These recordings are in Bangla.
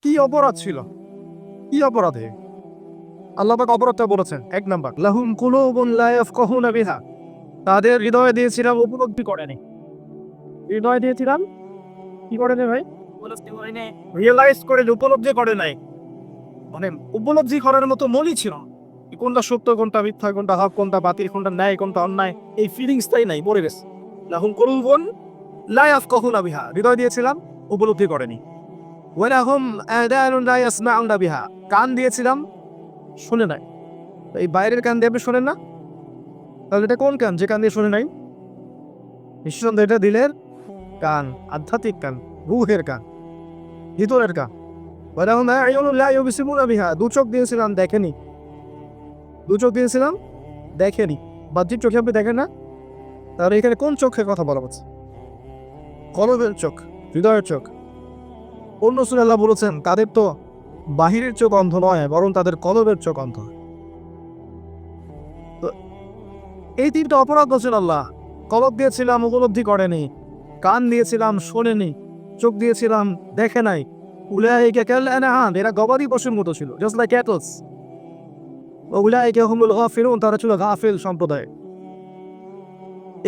কি অপরাধ ছিল, কি অপরাধে আল্লাহ পাক অপরাধটা বলেছেন? 1 নাম্বার, লাহুম কুলুবুন লা ইয়াফকাহুনা বিহা, তাদের হৃদয় দিয়েছিলাম উপলব্ধি করেনি। হৃদয় দিয়েছিলাম, কি করেনি ভাই? উপলব্ধি করেনি, রিয়েলাইজ করে উপলব্ধি করে নাই। মানে উপলব্ধি করার মতো মনই ছিল না। কোনটা সত্য, কোনটা মিথ্যা, কোনটা হক, কোনটা বাতিল, কোনটা ন্যায়, কোনটা অন্যায়, এই ফিলিংসটাই নাই, মরে গেছে। লাহুম কুলুবুন লা ইয়াফকাহুনা বিহা, হৃদয় দিয়েছিলাম, উপলব্ধি করেনি। ওয়া লাহুম আযানুন লা ইয়াসমাউনা বিহা, কান দিয়েছিলাম, শুনে নাই। এই বাইরের কান দিয়ে আপনি শোনেন না, তাহলে এটা কোন কান যে কান দিয়ে শুনে নাই? নিঃসন্দেহে এটা দিলের কান, আধ্যাত্মিক কান, রুহের কান, ভিতরের কান। ওয়া লাহুম আ'য়ুনুন লা ইউবসিরুনা বিহা, দু চোখ দিয়েছিলাম, দেখেনি। দু চোখ দিয়েছিলাম, দেখেনি। বাহ্যিক চোখে আপনি দেখেন না, তাহলে এখানে কোন চোখের কথা বলা হচ্ছে? কলবের চোখ, হৃদয়ের চোখ। অন্য সূরায় আল্লাহ বলেছেন তাদের তো বাহিরের চোখ অন্ধ নয়, বরং তাদের কলবের চোখ অন্ধ। তো এই 3টা অপরাধ বলছেন আল্লাহ। কলব দিয়েছিলাম, উপলব্ধি করেনি। কান দিয়েছিলাম, শোনেনি। চোখ দিয়েছিলাম, দেখে নাই। উলাইকা কাল আনআম, এরা গবাদি পশুর মতো ছিল, জাস্ট লাইক ক্যাটলস। উলাইকা হুমুল গাফিলুন, তারা ছিল গাফিল সম্প্রদায়।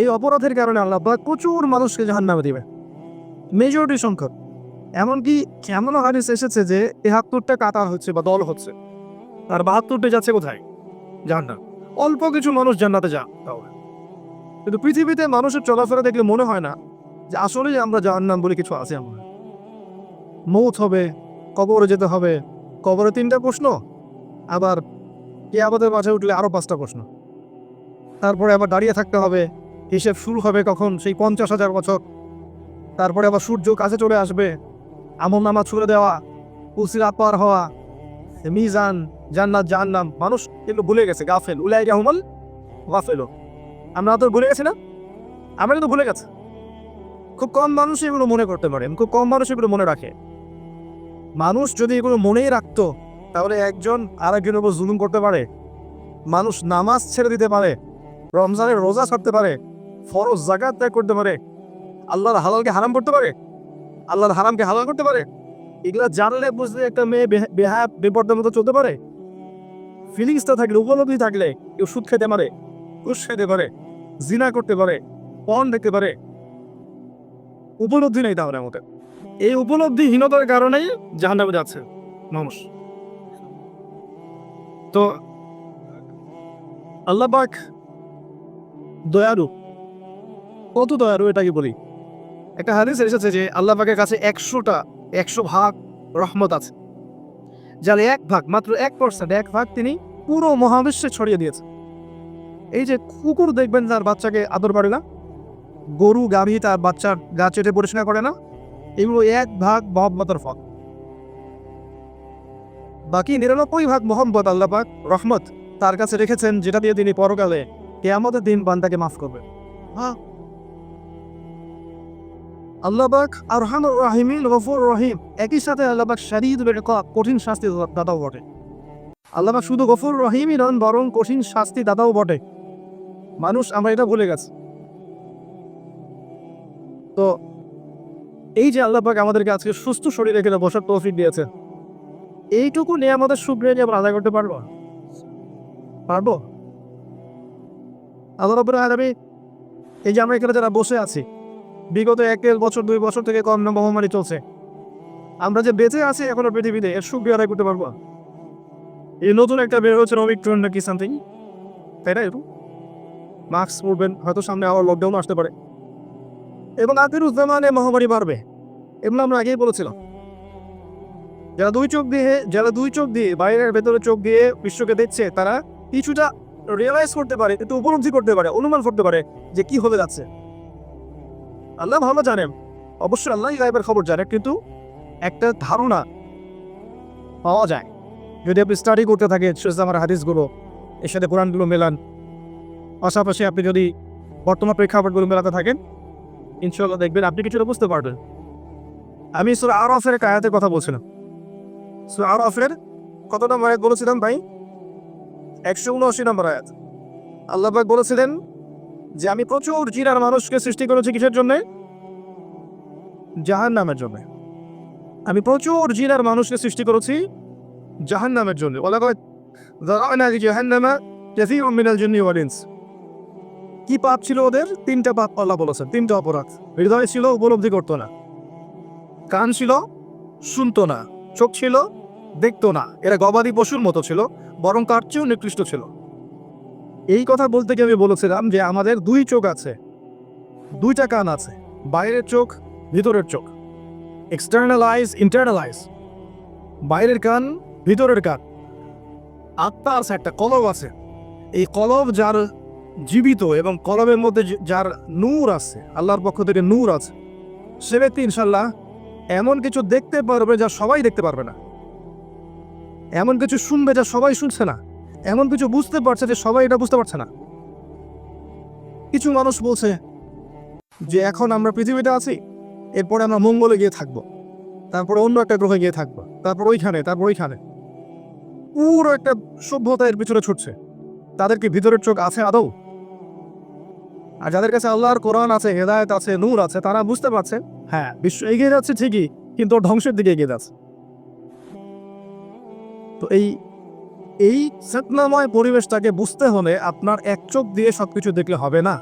এই অপরাধের কারণে আল্লাহ পাক প্রচুর মানুষকে জাহান্নামে দিবে, মেজরিটি সংখ্যক। এমনকি এমনও হাদিস এসেছে যে ৭৩টা কাতার হচ্ছে বা দল হচ্ছে, আর ৭২টা যাচ্ছে কোথায়? জাহান্নাম। অল্প কিছু মানুষ জান্নাতে যা তাও। কিন্তু পৃথিবীতে মানুষের চলাফেরা দেখলে মনে হয় না যে আসলেই আমরা জাহান্নাম বলে কিছু আছে। আমার মৌত হবে, কবরে যেতে হবে, কবরে 3টা প্রশ্ন, আবার কিয়ামতের মাঝে উঠলে আরো 5টা প্রশ্ন, তারপরে আবার দাঁড়িয়ে থাকতে হবে, হিসেব শুরু হবে কখন? সেই 50,000 বছর। তারপরে আবার সূর্য কাছে চলে আসবে, আমলনামা ছুড়ে দেওয়া, পুলসিরাত পার হওয়া, মিজান, জান্নাত জাহান্নাম। মানুষ কিন্তু ভুলে গেছে, গাফেল। উলাইকা হুমুল গাফিলুন, আমরা তো ভুলে গেছি না? আমরা কিন্তু ভুলে গেছি। খুব কম মানুষ এগুলো মনে করতে পারে, খুব কম মানুষ এগুলো মনে রাখে। মানুষ যদি এগুলো মনেই রাখতো, তাহলে একজন আরেকজনের উপর জুলুম করতে পারে, মানুষ নামাজ ছেড়ে দিতে পারে, রমজানের রোজা ছাড়তে পারে, ফরজ যাকাত ত্যাগ করতে পারে, আল্লাহর হালালকে হারাম করতে পারে, আল্লাহর হারামকে হালাল করতে পারে। এগুলা জানলে বুঝলে একটা মেয়ে বেহায়া বেপর্দার মতো চলতে পারে। ফিলিংসটা থাকলে, উপলব্ধি থাকলে কেউ সুদ খেতে পারে, ঘুষ খেতে পারে, জিনা করতে পারে, পর্ন দেখতে পারে। উপলব্ধি নেই তাহলে আমাদের। এই উপলব্ধিহীনতার কারণেই জাহান্নামে যাচ্ছে মানুষ। তো আল্লাহ পাক দয়ালু, কত দয়ালু এটাকে বলি। একটা হাদিস এসেছে যে আল্লাহ পাকের কাছে 100 ভাগ রহমত আছে, যার 1 ভাগ, মাত্র 1%, 1 ভাগ তিনি পুরো মহাবিশ্বে ছড়িয়ে দিয়েছে। এই যে কুকুর দেখবেন যার বাচ্চাকে আদর করে না, গরু গাভী তার বাচ্চার গা চেটে পরিষ্কার করে না, এগুলো 1 ভাগ মহব্বতের ফল। বাকি 99 ভাগ মহব্বত আল্লাহ পাক রহমত তার কাছে রেখেছেন, যেটা দিয়ে তিনি পরকালে কিয়ামতের দিন বান্দাকে মাফ করবেন। হ্যাঁ, আল্লাহ পাক আরহামুর রাহিমিন, গফুর রহিম। একই সাথে আল্লাহ পাক শাদীদুল ইকাব, কঠিন শাস্তি দাতাও বটে। আল্লাহ পাক শুধু গফুর রহিমই নন, বরং কঠিন শাস্তি দাতাও বটে। মানুষ আমরা এটা ভুলে গেছি। তো এই যে আল্লাহ পাক আমাদেরকে আজকে সুস্থ শরীরে রেখে বসার তৌফিক দিয়েছে, এইটুকু নিয়ে আমাদের শুকরিয়া নিয়ে আমরা আদায় করতে পারবো? পারবো? আল্লাহ রাব্বুল আলামিন, এই যে আমরা এখানে যারা বসে আছি, বিগত 1 বছর 2 বছর থেকে করোনা মহামারী চলছে, আমরা যে বেঁচে আছি এখনো পৃথিবীতে, এর শুকরিয়া আদায় করতে পারবো? এই নতুন একটা বের হচ্ছে ওমিক্রন নাকি সামথিং, তাই না? একটু মাস্ক পরবেন, হয়তো সামনে আবার লকডাউন আসতে পারে, এবং আখিরুজ্জামানে মহামারী বাড়বে। এগুলো আমরা আগেই বলেছিলাম। যারা দুই চোখ দিয়ে বাইরের ভেতরে চোখ দিয়ে বিশ্বকে দেখছে, তারা কিছুটা রিয়েলাইজ করতে পারে, একটু উপলব্ধি করতে পারে, অনুমান করতে পারে যে কি হতে যাচ্ছে। আল্লাহ ভালো জানেন, অবশ্যই আল্লাহ গায়েবের খবর জানে, কিন্তু একটা ধারণা পাওয়া যায় যদি আপনি স্টাডি করতে থাকেন আমার হাদিসগুলো, এর সাথে কোরআনগুলো মেলান, পাশাপাশি আপনি যদি বর্তমান প্রেক্ষাপটগুলো মেলাতে থাকেন, ইনশাআল্লাহ দেখবেন আপনি কিছুটা বুঝতে পারবেন। আমি সূরা আরাফের এক আয়াতের কথা বলছিলাম। সূরা আরাফের কত নম্বর আয়াত বলেছিলাম ভাই? 179 নম্বর আয়াত। আল্লাহ পাক বলেছিলেন যে আমি প্রচুর জিন আর মানুষকে সৃষ্টি করেছি কিসের জন্য? জাহান্নামের জন্য। আমি প্রচুর জিনের মানুষকে সৃষ্টি করেছি জাহান্নামের জন্য। ওয়ালাকাদ যারানা লিজাহান্নামা কাসীরাম মিনাল জিন্নি ওয়াল ইনস। কি পাপ ছিল ওদের? তিনটা পাপ আল্লাহ বলেছেন, তিনটা অপরাধ। হৃদয় ছিল, উপলব্ধি করতো না। কান ছিল, শুনতো না। চোখ ছিল, দেখতো না। এরা গবাদি পশুর মতো ছিল, বরং তার চেয়েও নিকৃষ্ট ছিল। এই কথা বলতে গিয়ে আমি বলেছিলাম যে আমাদের দুই চোখ আছে, দুইটা কান আছে, বাইরের চোখ, ভিতরের চোখ। এক্সটার্নাল আইজ, ইন্টারনাল আইজ। বাইরের কান, ভিতরের কান। আত্মা আছে, একটা কলব আছে। এই কলব যার জীবিত এবং কলবের মধ্যে যার নূর আছে, আল্লাহর পক্ষ থেকে নূর আছে, সে ব্যক্তি ইনশাল্লাহ এমন কিছু দেখতে পারবে যা সবাই দেখতে পারবে না, এমন কিছু শুনবে যা সবাই শুনছে না, এমন কিছু বুঝতে পারছে যে সবাই এটা বুঝতে পারছে না। কিছু মানুষ বলছে যে এখন আমরা পৃথিবীতে আছি, এরপরে আমরা মঙ্গলে গিয়ে থাকবো, তারপরে অন্য একটা গ্রহে গিয়ে থাকবো, তারপর ওইখানে, তারপর ওইখানে। পুরো একটা সভ্যতা এর পিছনে ছুটছে। তাদের কি ভিতরের চোখ আছে আদৌ? আর যাদের কাছে আল্লাহর কোরআন আছে, হেদায়েত আছে, নূর আছে, তারা বুঝতে পারছে হ্যাঁ বিশ্ব এগিয়ে যাচ্ছে ঠিকই, কিন্তু ওর ধ্বংসের দিকে এগিয়ে যাচ্ছে। তো এই চেতনাময় পরিবেশটাকে বুঝতে হলে আপনার এক চোখ দিয়ে সবকিছু দেখলে হবে না।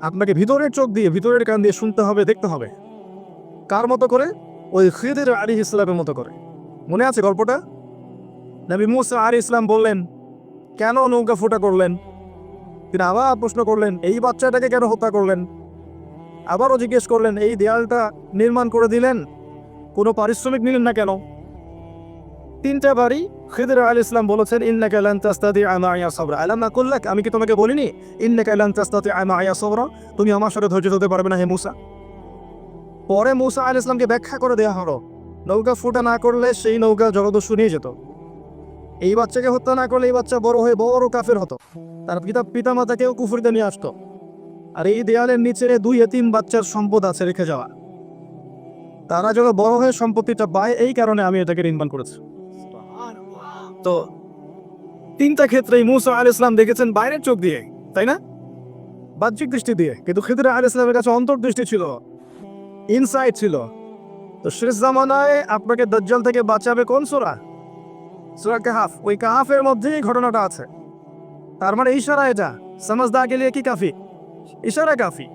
আপনাকে ভিতরের চোখ দিয়ে, ভিতরের কান দিয়ে শুনতে হবে, দেখতে হবে। কার মতো করে? ওই খিদির আলাইহিস সালামের মতো করে। মনে আছে গল্পটা? নবী মুসা আলাইহিস সালাম বললেন, কেন নৌকা ফুটা করলেন? তিনি আবার প্রশ্ন করলেন, এই বাচ্চাটাকে কেন হত্যা করলেন? আবারও জিজ্ঞেস করলেন, এই দেয়ালটা নির্মাণ করে দিলেন, কোনো পারিশ্রমিক নিলেন না কেন? তিনটা বারই খিদির আলাইহিস সালাম বলেছেন, ইন্নাকা লান তাস্তাতিআ মা'ইয়া সাবরা। আলাম আকুল লাক, আমি কি তোমাকে বলিনি ইন্নাকা লান তাস্তাতিআ মা'ইয়া সাবরা, তুমি আমার সাথে ধৈর্য ধরতে পারবে না হে মুসা? পরে মুসা আলাইহিস সালামকে ব্যাখ্যা করে দেওয়া হলো, নৌকা ফুটা না করলে সেই নৌকা জলদস্যু নিয়ে যেত। এই বাচ্চাকে হত্যা না করলে এই বাচ্চা বড় হয়ে বড় কাফের হতো, তার পিতা মাতাকেও কুফরিতে নিয়ে আসতো। আর এই দেয়ালের নিচে দুই এতিম বাচ্চার সম্পদ আছে রেখে যাওয়া, তারা যেন বড় হয়ে সম্পত্তিটা পায়, এই কারণে আমি এটাকে নির্মাণ করেছি। তো তিনটা ক্ষেত্রেই মুসা আলাইহিস সালাম দেখেছেন বাইরের চোখ দিয়ে, তাই না? বাহ্যিক দৃষ্টি দিয়ে। কিন্তু খিদির আলাইহিস সালামের কাছে অন্তর্দৃষ্টি ছিল, ইনসাইট ছিল। তো শেষ জামানায় আপনাকে দাজ্জাল থেকে বাঁচাবে কোন সূরা? সূরা কাহাফ। ওই কাহাফের মধ্যেই ঘটনাটা আছে। তার মানে ইশারা, এটা সমঝদার কে লিয়ে কি কাফি? ইশারা কাফি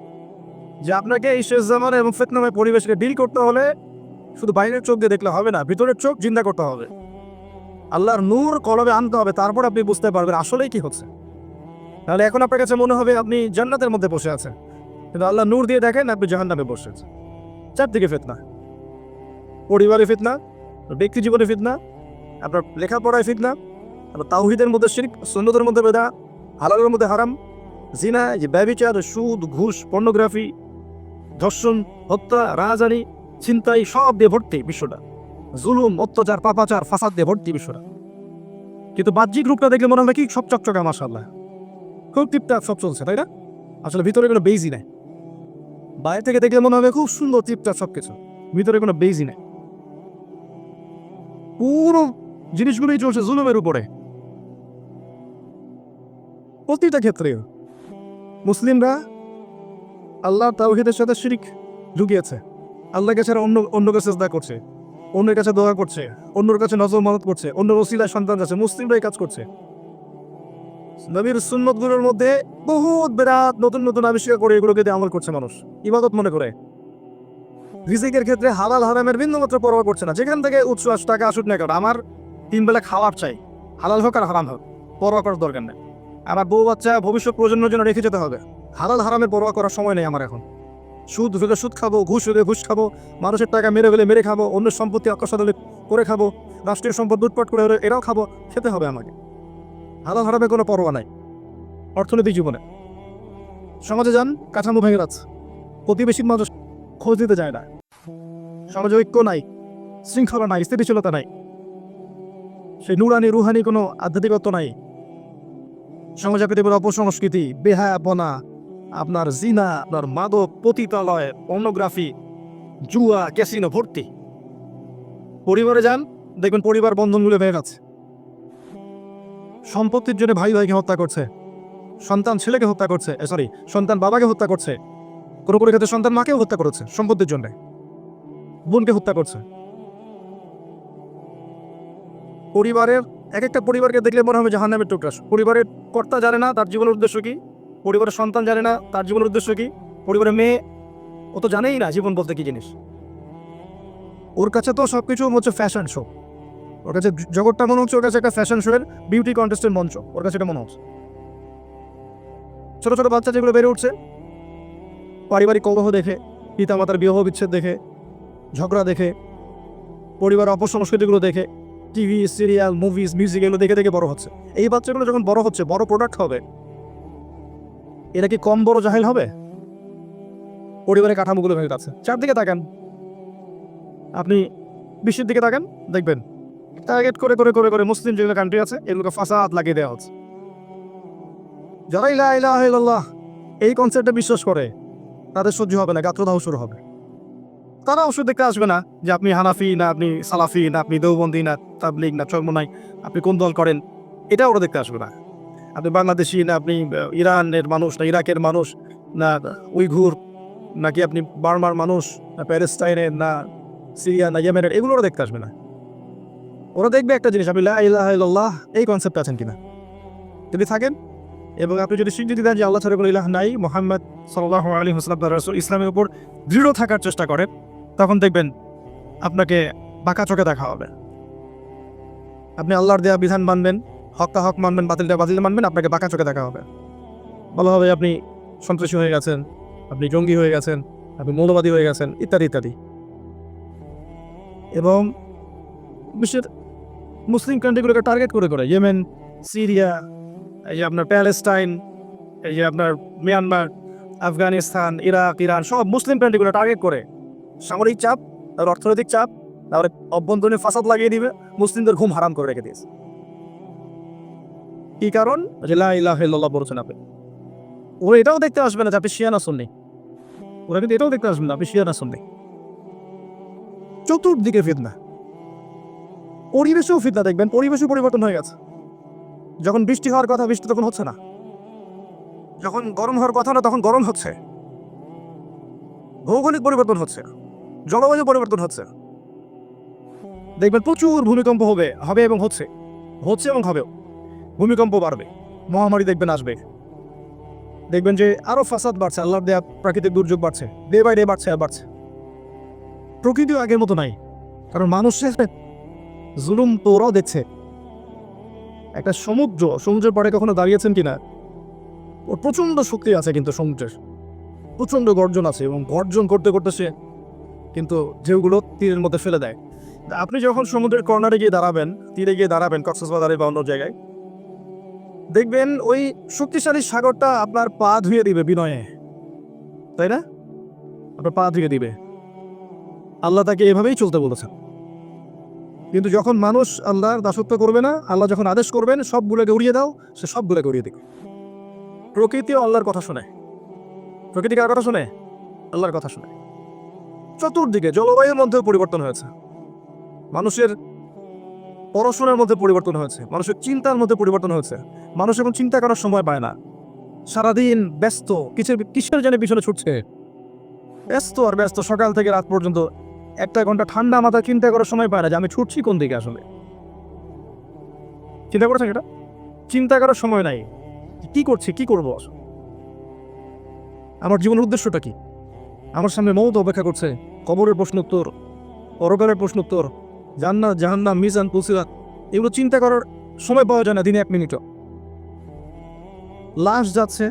যে আপনাকে এই শেষ জামানা এবং ফিতনাময় পরিবেশকে ডিল করতে হলে শুধু বাইরের চোখ দিয়ে দেখলে হবে না, ভিতরের চোখ জিন্দা করতে হবে, আল্লাহর নূর কলবে আনতে হবে, তারপর আপনি বুঝতে পারবেন আসলেই কি হচ্ছে। তাহলে এখন আপনার কাছে মনে হবে আপনি জান্নাতের মধ্যে বসে আছেন, কিন্তু আল্লাহ নূর দিয়ে দেখেন আপনি জাহান্নামে বসে আছেন। চারদিকে ফিতনা, পরিবারে ফিতনা, ব্যক্তি জীবনে ফিতনা, আপনার লেখাপড়ায় ফিতনা, আপনার তাওহীদের মধ্যে শিরক, সুন্নতের মধ্যে বেদা, হালালের মধ্যে হারাম, জিনা, যে ব্যভিচার, সুদ, ঘুষ, পর্নোগ্রাফি, ধর্ষণ, হত্যা, রাহাজানি, ছিনতাই, সব দিয়ে ভর্তি বিশ্বটা। জুলুম, অত্যাচার, পাপাচার, ফাসাদ দিয়ে ভর্তি বিশ্বটা। কিন্তু বাহ্যিক রূপটা দেখলে মনে হবে কি সব চকচকা, মাশাআল্লাহ, খুব টিপটাপ সব চলছে, তাই না? আসলে ভিতরে কোনো বেইজই নেই। বাইরে থেকে দেখলে মনে হবে খুব সুন্দর টিপটাপ সবকিছু, ভিতরে কোনো বেইজই নেই। পুরো জিনিসগুলোই চলছে জুলুমের উপরে, প্রতিটা ক্ষেত্রে। মুসলিমরা আল্লাহ তাওহীদের সাথে শিরক ঢুকিয়েছে, আল্লাহকে ছাড়া অন্যকে সিজদা করছে, অন্যের কাছে দোয়া করছে, অন্যের কাছে নজর মানত করছে, অন্য ওসিলায় সন্তান যাচ্ছে। মুসলিমরা এই কাজ করছে। নবীর সুন্নতগুলোর মধ্যে বহুত বেরাত নতুন নতুন আবিষ্কার করে এগুলোকে দিয়ে আমল করছে মানুষ, ইবাদত মনে করে। রিজিকের ক্ষেত্রে হালাল হারামের বিন্দুমাত্র পরোয়া করছে না, যেখান থেকে উৎস টাকা আসুক না কেন, আমার 3 বেলা খাওয়ার চাই, হালাল হোক আর হারাম হোক, পরোয়া করার দরকার নেই। আমার বউ বাচ্চা ভবিষ্যৎ প্রজন্মের জন্য রেখে যেতে হবে, হালাল হারামের পরোয়া করার সময় নেই আমার এখন। সুদ হলে সুদ খাবো, ঘুষ হলে ঘুষ খাবো, মানুষের টাকা মেরে ফেলে মেরে খাবো, অন্যের সম্পত্তি আত্মসাৎ হলে করে খাবো, রাষ্ট্রীয় সম্পদ লুটপাট করে হলে এরাও খাবো, খেতে হবে আমাকে। হালাল হারামের কোনো পরোয়া নাই অর্থনৈতিক জীবনে। সমাজে যান, কাঠামো ভেঙে যাচ্ছে, প্রতিবেশীর মানুষ খোঁজ দিতে যায় না, সমাজে ঐক্য নাই, শৃঙ্খলা নাই, স্থিতিশীলতা নাই, সেই নুরানি রুহানি কোনো আধ্যাত্মিকত্ব নাই। সমাজে পৃথিবীর অপসংস্কৃতি, বেহায়াপনা, আপনার জিনা, আপনার মাদক, পতিতালয়, পর্নোগ্রাফি, জুয়া, ক্যাসিনো ভর্তি। পরিবারে যান, দেখবেন পরিবার বন্ধনগুলো ভেঙে গেছে। সম্পত্তির জন্য ভাই ভাইকে হত্যা করছে, সন্তান ছেলেকে হত্যা করছে, সন্তান বাবাকে হত্যা করছে, কোনো কোনো ক্ষেত্রে সন্তান মাকেও হত্যা করেছে সম্পত্তির জন্য, বোনকে হত্যা করছে। পরিবারের এক একটা পরিবারকে দেখলে মনে হবে জাহান্নামের টুকরা। পরিবারের কর্তা জানে না তার জীবনের উদ্দেশ্য কি, পরিবারের সন্তান জানে না তার জীবনের উদ্দেশ্য কি, পরিবারের মেয়ে ও তো জানেই না জীবন বলতে কি জিনিস। ওর কাছে তো সবকিছু হচ্ছে ফ্যাশন শো। ওর কাছে জগৎটা মনে হচ্ছে ওর কাছে একটা ফ্যাশন শো এর বিউটি কন্টেস্টের মঞ্চ, ওর কাছে এটা মনে হচ্ছে। ছোট ছোট বাচ্চা যেগুলো বেড়ে উঠছে, পারিবারিক কলহ দেখে, পিতামাতার বিবাহ বিচ্ছেদ দেখে, ঝগড়া দেখে, পরিবার অপসংস্কৃতিগুলো দেখে, টিভি সিরিয়াল মুভিজ মিউজিক এগুলো দেখে দেখে বড় হচ্ছে। এই বাচ্চাগুলো যখন বড় হচ্ছে, বড় প্রোডাক্ট হবে, এরা কি কম বড় জাহেল হবে? পরিবারের কাঠামোগুলো ভেঙে যাচ্ছে। চারদিকে তাকান, আপনি বিশ্বের দিকে তাকান, দেখবেন টার্গেট করে করে করে করে মুসলিম যেগুলো কান্ট্রি আছে এগুলোকে ফাসাদ লাগিয়ে দেওয়া হচ্ছে। যারা লা ইলাহা ইল্লাল্লাহ এই কনসেপ্টে বিশ্বাস করে তাদের সহ্য হবে না, গাত্রদাহ শুরু হবে। তারা অবশ্য দেখতে আসবে না যে আপনি হানাফি না আপনি সালাফি না আপনি দেওবন্দি না তাবলিগ না চরমোনাই, আপনি কোন দল করেন, এটা ওরা দেখতে আসবে না। আপনি বাংলাদেশি না আপনি ইরানের মানুষ না ইরাকের মানুষ না উইঘুর, নাকি আপনি বার্মার মানুষ না প্যালেস্টাইনের না সিরিয়া না ইয়েমেনের, এগুলো ওরা দেখতে আসবে না। ওরা দেখবে একটা জিনিস, আপনি লা ইলাহা ইল্লাল্লাহ এই কনসেপ্টে আছেন কিনা। যদি থাকেন এবং আপনি যদি স্বীকৃতি দেন যে আল্লাহ ছাড়া কোনো ইলাহ নাই, মুহাম্মদ সাল্লাল্লাহু আলাইহি ওয়াসাল্লাম রাসূল, ইসলামের উপর দৃঢ় থাকার চেষ্টা করেন, তখন দেখবেন আপনাকে বাঁকা চোখে দেখা হবে। আপনি আল্লাহর দেয়া বিধান মানবেন, হকটা হক মানবেন, বাতিলটা বাতিল মানবেন, আপনাকে বাঁকা চোখে দেখা হবে। বলা হবে আপনি সন্ত্রাসী হয়ে গেছেন, আপনি জঙ্গি হয়ে গেছেন, আপনি মৌলবাদী হয়ে গেছেন, ইত্যাদি ইত্যাদি। এবং বিশ্বের মুসলিম কান্ট্রিগুলোকে টার্গেট করে করে ইয়েমেন, সিরিয়া, এই যে আপনার প্যালেস্টাইন, এই যে আপনার মিয়ানমার, আফগানিস্তান, ইরাক, ইরান, সব মুসলিম কান্ট্রিগুলো টার্গেট করে সামরিক চাপ আর অর্থনৈতিক চাপ, তারপরে অভ্যন্তরীণ ফাসাদ লাগিয়ে দিবে, মুসলিমদের ঘুম হারাম করে রেখে দিয়েছে। কি কারণ? যে লা ইলাহা ইল্লাল্লাহ বলছেন আপনি। ওরা এটাও দেখতে আসবে না যে আপনি শিয়া না সুন্নি, ওরা কিন্তু এটাও দেখতে আসবে না আপনি শিয়া না সুন্নি। চতুর্দিকে ফিতনা, পরিবেশেও ফিতনা দেখবেন, পরিবেশও পরিবর্তন হয়ে গেছে। যখন বৃষ্টি হওয়ার কথা বৃষ্টি তখন হচ্ছে না, যখন গরম হওয়ার কথা না তখন গরম হচ্ছে। ভৌগোলিক পরিবর্তন হচ্ছে, জলবায়ু পরিবর্তন হচ্ছে। দেখবেন প্রচুর ভূমিকম্প হবে হবে এবং হচ্ছে হচ্ছে এবং হবেও। ভূমিকম্প বাড়বে, মহামারী দেখবেন আসবে, দেখবেন যে আরো ফাসাদ বাড়ছে, আল্লাহর দেয়া প্রাকৃতিক দুর্যোগ বাড়ছে, ডে বাই ডে বাড়ছে আর বাড়ছে। প্রকৃতিও আগের মতো নাই, কারণ মানুষের জুলুম তো ওরাও দেখছে। একটা সমুদ্রের পাড়ে কখনো দাঁড়িয়েছেন কিনা? ওর প্রচন্ড শক্তি আছে, কিন্তু সমুদ্রের প্রচন্ড গর্জন আছে, এবং গর্জন করতে করতে সে কিন্তু ঢেউগুলো তীরের মধ্যে ফেলে দেয়। আপনি যখন সমুদ্রের কর্নারে গিয়ে দাঁড়াবেন, তীরে গিয়ে দাঁড়াবেন, কক্সবাজারে বা অন্য জায়গায়, দেখবেন ওই শক্তিশালী সাগরটা আপনার পা ধুয়ে দিবে বিনয়ে, তাই না? আপনার পা ধুয়ে দিবে। আল্লাহ তাকে এভাবেই চলতে বলেছেন। কিন্তু যখন মানুষ আল্লাহর দাসত্ব করবে না, আল্লাহ যখন আদেশ করবেন সবগুলোকে উড়িয়ে দাও, সে সবগুলোকে উড়িয়ে দিবে। প্রকৃতিও আল্লাহর কথা শোনে। প্রকৃতি কার কথা শোনে? আল্লাহর কথা শোনে। চতুর্দিকে জলবায়ুর মধ্যেও পরিবর্তন হয়েছে, মানুষের পড়াশোনার মধ্যে পরিবর্তন হয়েছে, মানুষের চিন্তার মধ্যে পরিবর্তন হয়েছে। মানুষ এখন চিন্তা করার সময় পায় না, সারাদিন ব্যস্ত, কিসের যেন পিছনে ছুটছে, ব্যস্ত আর ব্যস্ত। সকাল থেকে রাত পর্যন্ত একটা ঘন্টা ঠান্ডা মাথা চিন্তা করার সময় পায় না যে আমি ছুটছি কোন দিকে। আসলে চিন্তা করেছেন এটা? চিন্তা করার সময় নাই, কি করছি, কি করবো, আমার জীবনের উদ্দেশ্যটা কি? আমার সামনে মওত অপেক্ষা করছে, কবরের প্রশ্ন উত্তর, পরকালের প্রশ্ন উত্তর, জান্নাত জাহান্নাম মিজান পুলসিরাত, এগুলো চিন্তা করার সময় পাওয়া যায় না দিনে এক মিনিটও। লাশ যাচ্ছে,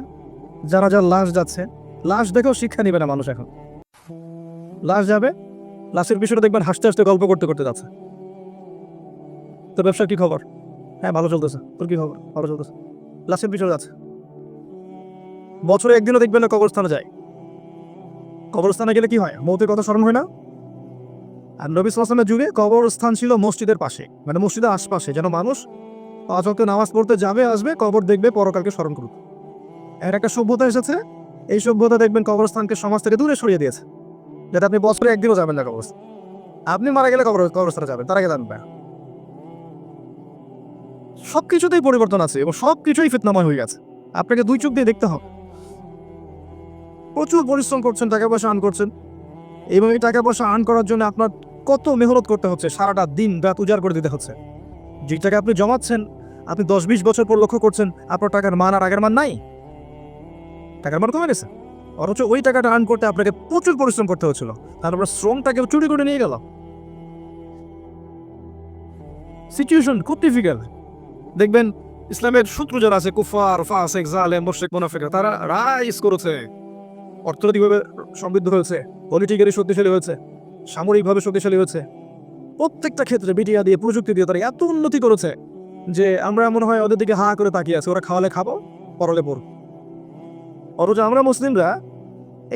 যারা লাশ যাচ্ছে, লাশ দেখেও শিক্ষা নিবে না মানুষ। এখন লাশ যাবে, লাশের বিষয়টা দেখবেন হাসতে হাসতে গল্প করতে করতে যাচ্ছে। তো ব্যবসার কি খবর? হ্যাঁ ভালো চলতেছে। তোর কি খবর? ভালো চলতেছে। লাশের বিষয় যাচ্ছে। বছরে একদিনও দেখবেন না কবরস্থানে যায়। কবরস্থানে গেলে কি হয়? মৌতের কথা স্মরণ হয় না? আর নবী সাল্লাল্লাহু আলাইহি ওয়াসাল্লামের যুগে কবরস্থান ছিল মসজিদের পাশে, মানে মসজিদের আশপাশে, যেন মানুষ পাঁচ ওয়াক্ত নামাজ পড়তে যাবে, আসবে, কবর দেখবে, পরকালকে স্মরণ করবে। এর একটা সভ্যতা এসেছে, এই সভ্যতা দেখবেন কবরস্থানকে সমাজ থেকে দূরে সরিয়ে দিয়েছে, যাতে আপনি বছরে একদিনও যাবেন না কবরস্থান। আপনি মারা গেলে কবরস্থানে যাবেন, তার আগে যাবেন না। সবকিছুতেই পরিবর্তন আছে এবং সবকিছুই ফিতনাময় হয়ে গেছে। আপনাকে দুই চোখ দিয়ে দেখতে হবে। প্রচুর পরিশ্রম করছেন, টাকা পয়সা আর্ন করছেন, এবং এই টাকা পয়সা আর্ন করার জন্য আপনার কত মেহনত করতে হচ্ছে, সারাটা দিন রাত উজাড় করে দিতে হচ্ছে। যে টাকা আপনি জমাচ্ছেন, আপনি 10-20 বছর পর লক্ষ্য করছেন আপনার টাকার মান আর আগের মান নাই, টাকার মান কমে গেছে। অথচ ওই টাকাটা আর্ন করতে আপনাকে প্রচুর পরিশ্রম করতে হচ্ছিল, তার উপর শ্রমটাকে চুরি করে নিয়ে গেল। সিচুয়েশন খুব ডিফিকাল্ট। দেখবেন ইসলামের শত্রু যারা আছে, কুফার, ফাসিক, জালেম, মুশরিক, মুনাফিক, তারা রাইজ করেছে, অর্থনৈতিকভাবে সমৃদ্ধ হয়েছে, পলিটিক্যালি শক্তিশালী হয়েছে, সামরিকভাবে শক্তিশালী হয়েছে। প্রত্যেকটা ক্ষেত্রে মিডিয়া দিয়ে, প্রযুক্তি দিয়ে তারা এত উন্নতি করেছে যে আমরা মনে হয় ওদের দিকে হাঁ করে তাকিয়ে আছি, ওরা খাওয়ালে খাবো, পরলে পড়ব। অথচ আমরা মুসলিমরা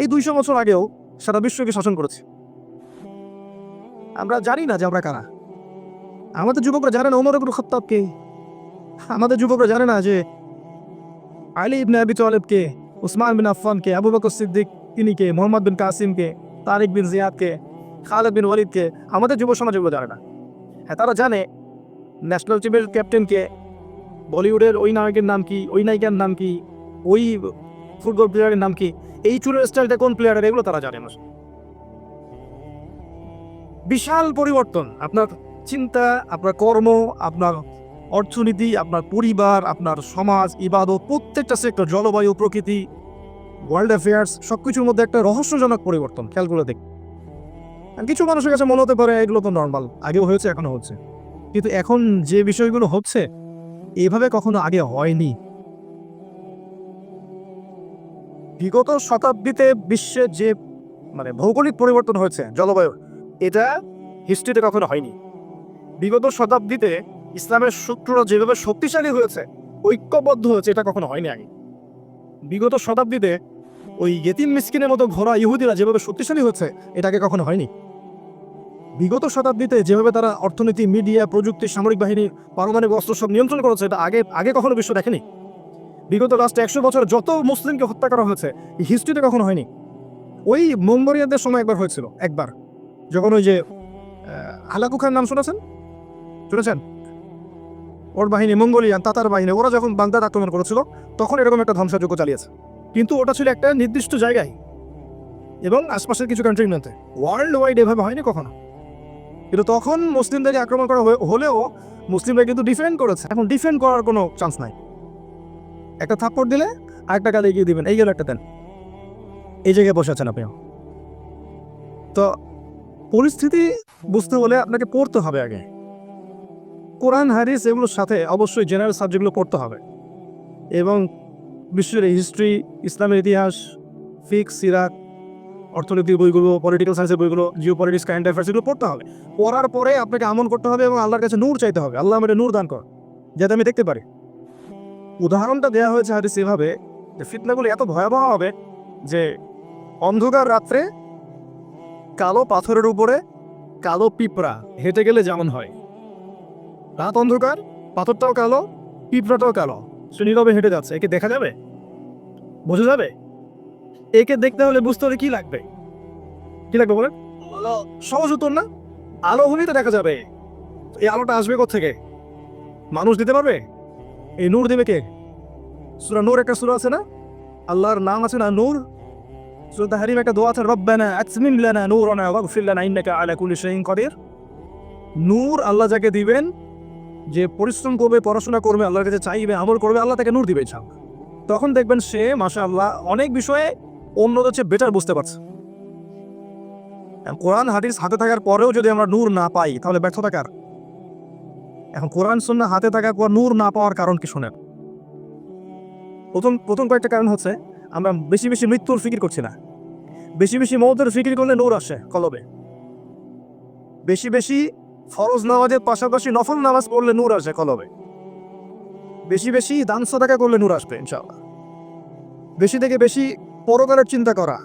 এই 200 বছর আগেও সারা বিশ্বকে শাসন করেছি। আমরা জানি না যে আমরা কারা। আমাদের যুবকরা জানে না ওমর ইবনে খাত্তাব কে, আমাদের যুবকরা জানে না যে আলী ইবনে আবি তালেব কে, উসমান বিন আফফান কে, আবু বকর সিদ্দিক তিনি কে, মোহাম্মদ বিন কাসিম কে, তারিক বিন জিয়াদ কে, খালেদ বিন ওয়ালিদ কে। আমাদের যুব সমাজ এগুলো জানে না। হ্যাঁ, তারা জানে ন্যাশনাল টিমের ক্যাপ্টেন কে, বলিউডের ওই নায়কের নাম কি, ওই নায়িকার নাম কি, ওই ফুটবল প্লেয়ারের নাম কি, এই চুলের স্টাইলটা কোন প্লেয়ারের, এগুলো তারা জানে না। বিশাল পরিবর্তন আপনার চিন্তা, আপনার কর্ম, আপনার অর্থনীতি, আপনার পরিবার, আপনার সমাজ, ইবাদত, প্রত্যেকটা সেক্টর, জলবায়ু, প্রকৃতি, ওয়ার্ল্ড অ্যাফেয়ার্স, সবকিছুর মধ্যে একটা রহস্যজনক পরিবর্তন। খেয়াল করে দেখ, কিছু মানুষের কাছে মনে হতে পারে এগুলো তো নর্মাল, আগেও হয়েছে, এখনো হচ্ছে, কিন্তু এখন যে বিষয়গুলো হচ্ছে এভাবে কখনো আগে হয়নি। বিগত শতাব্দীতে বিশ্বের যে ভৌগোলিক পরিবর্তন হয়েছে, জলবায়ু, এটা হিস্ট্রিতে কখনো হয়নি। বিগত শতাব্দীতে ইসলামের শত্রুরা যেভাবে শক্তিশালী হয়েছে, ঐক্যবদ্ধ হয়েছে, এটা কখনো হয়নি আগে। বিগত শতাব্দীতে ওই ইয়েতিম মিসকিনের মতো ঘোড়া ইহুদিরা যেভাবে শক্তিশালী হচ্ছে, এটাকে কখনো হয়নি। বিগত শতাব্দীতে যেভাবে তারা অর্থনীতি, মিডিয়া, প্রযুক্তি, সামরিক বাহিনী, পারমাণবিক অস্ত্র সব নিয়ন্ত্রণ করেছে, এটা আগে আগে কখনো বিশ্ব দেখেনি। বিগত লাস্ট 100 বছর যত মুসলিমকে হত্যা করা হয়েছে, এই হিস্ট্রিতে কখনো হয়নি। ওই মঙ্গোলিয়াদের সময় একবার হয়েছিল, একবার, যখন ওই যে হালাকু খান নাম শুনেছেন? ওর বাহিনী, মঙ্গোলিয়ান তাতার বাহিনী, ওরা যখন বাগদাদ আক্রমণ করেছিল, তখন এরকম একটা ধ্বংসযজ্ঞ চালিয়েছে। কিন্তু ওটা ছিল একটা নির্দিষ্ট জায়গায় এবং আশপাশের কিছু কান্ট্রির মধ্যে, ওয়ার্ল্ড ওয়াইড এভাবে হয়নি কখনো। কিন্তু তখন মুসলিমদেরকে আক্রমণ করা হলেও মুসলিমরা কিন্তু ডিফেন্ড করেছে। এখন ডিফেন্ড করার কোনো চান্স নাই। একটা থাপ্পড় দিলে আরেকটা গালে এগিয়ে দিবেন, এই গেল একটা দেন, এই জায়গায় বসে আছেন আপনি। তো পরিস্থিতি বুঝতে হলে আপনাকে পড়তে হবে আগে, কোরআন, হাদিস, এগুলোর সাথে অবশ্যই জেনারেল সাবজেক্টগুলো পড়তে হবে, এবং বিশ্বের হিস্ট্রি, ইসলামের ইতিহাস, ফিকহ, সিরাত, অর্থনীতির বইগুলো, পলিটিক্যাল সায়েন্সের বইগুলো, জিও পলিটিক্স, কারেন্ট অ্যাফেয়ার্স, এগুলো পড়তে হবে। পড়ার পরে আপনাকে আমল করতে হবে এবং আল্লাহর কাছে নূর চাইতে হবে, আল্লাহ আমাকে নূর দান কর যাতে আমি দেখতে পারি। উদাহরণটা দেওয়া হয়েছে হাদিস এভাবে যে ফিতনাগুলো এত ভয়াবহ হবে যে অন্ধকার রাত্রে কালো পাথরের উপরে কালো পিঁপড়া হেঁটে গেলে যেমন হয়, রাত অন্ধকার, পাথরটাও কালো, পিঁপড়াটাও কালো, সে নীরবে হেঁটে যাচ্ছে, একে দেখা যাবে? বোঝা যাবে? একে দেখতে হলে বুঝতে হলে কি লাগবে? কি লাগবে বলেন? সহজ উত্তর না? আলো হলেই তো দেখা যাবে। এই আলোটা আসবে কোত্থেকে? মানুষ দিতে পারবে? এই নূর দেবে কে? সূরা নূর একটা সূরা আছে না, আল্লাহর নাম আছে না নূর? সূরা তাহরিম একটা দোয়া আছে, রব্বানা আতমিম লানা নূরানা ওয়াগফির লানা ইন্নাকা আলা কুল্লি শাইইন কাদির। নূর আল্লাহ যাকে দিবেন, যে পরিশ্রম করবে, পড়াশোনা করবে, আল্লাহর কাছে চাইবে, আমল করবে, আল্লাহ তাকে নূর দিবে ইনশাআল্লাহ। তখন দেখবেন সে মাশাআল্লাহ অনেক বিষয়ে অন্যদের চেয়ে বেটার বুঝতে পারছে। কোরআন হাদিস হাতে থাকার পরেও যদি আমরা নূর না পাই, তাহলে ব্যর্থতা কার? এখন কোরআন সুন্নাহ হাতে থাকার পর নূর না পাওয়ার কারণ কি শোনেন। প্রথম কয়েকটা কারণ হচ্ছে, আমরা বেশি বেশি মৃত্যুর ফিকির করছি না। বেশি বেশি মওতের ফিকির করলে নূর আসে কলবে। বেশি বেশি ফরজ নামাজের পাশাপাশি নফল নামাজ পড়লে নূর আসে কলবে। বেশি বেশি দান সাদাকা করলে নূর আসবে ইনশাআল্লাহ। বেশি থেকে বেশি পরকালের চিন্তা করা,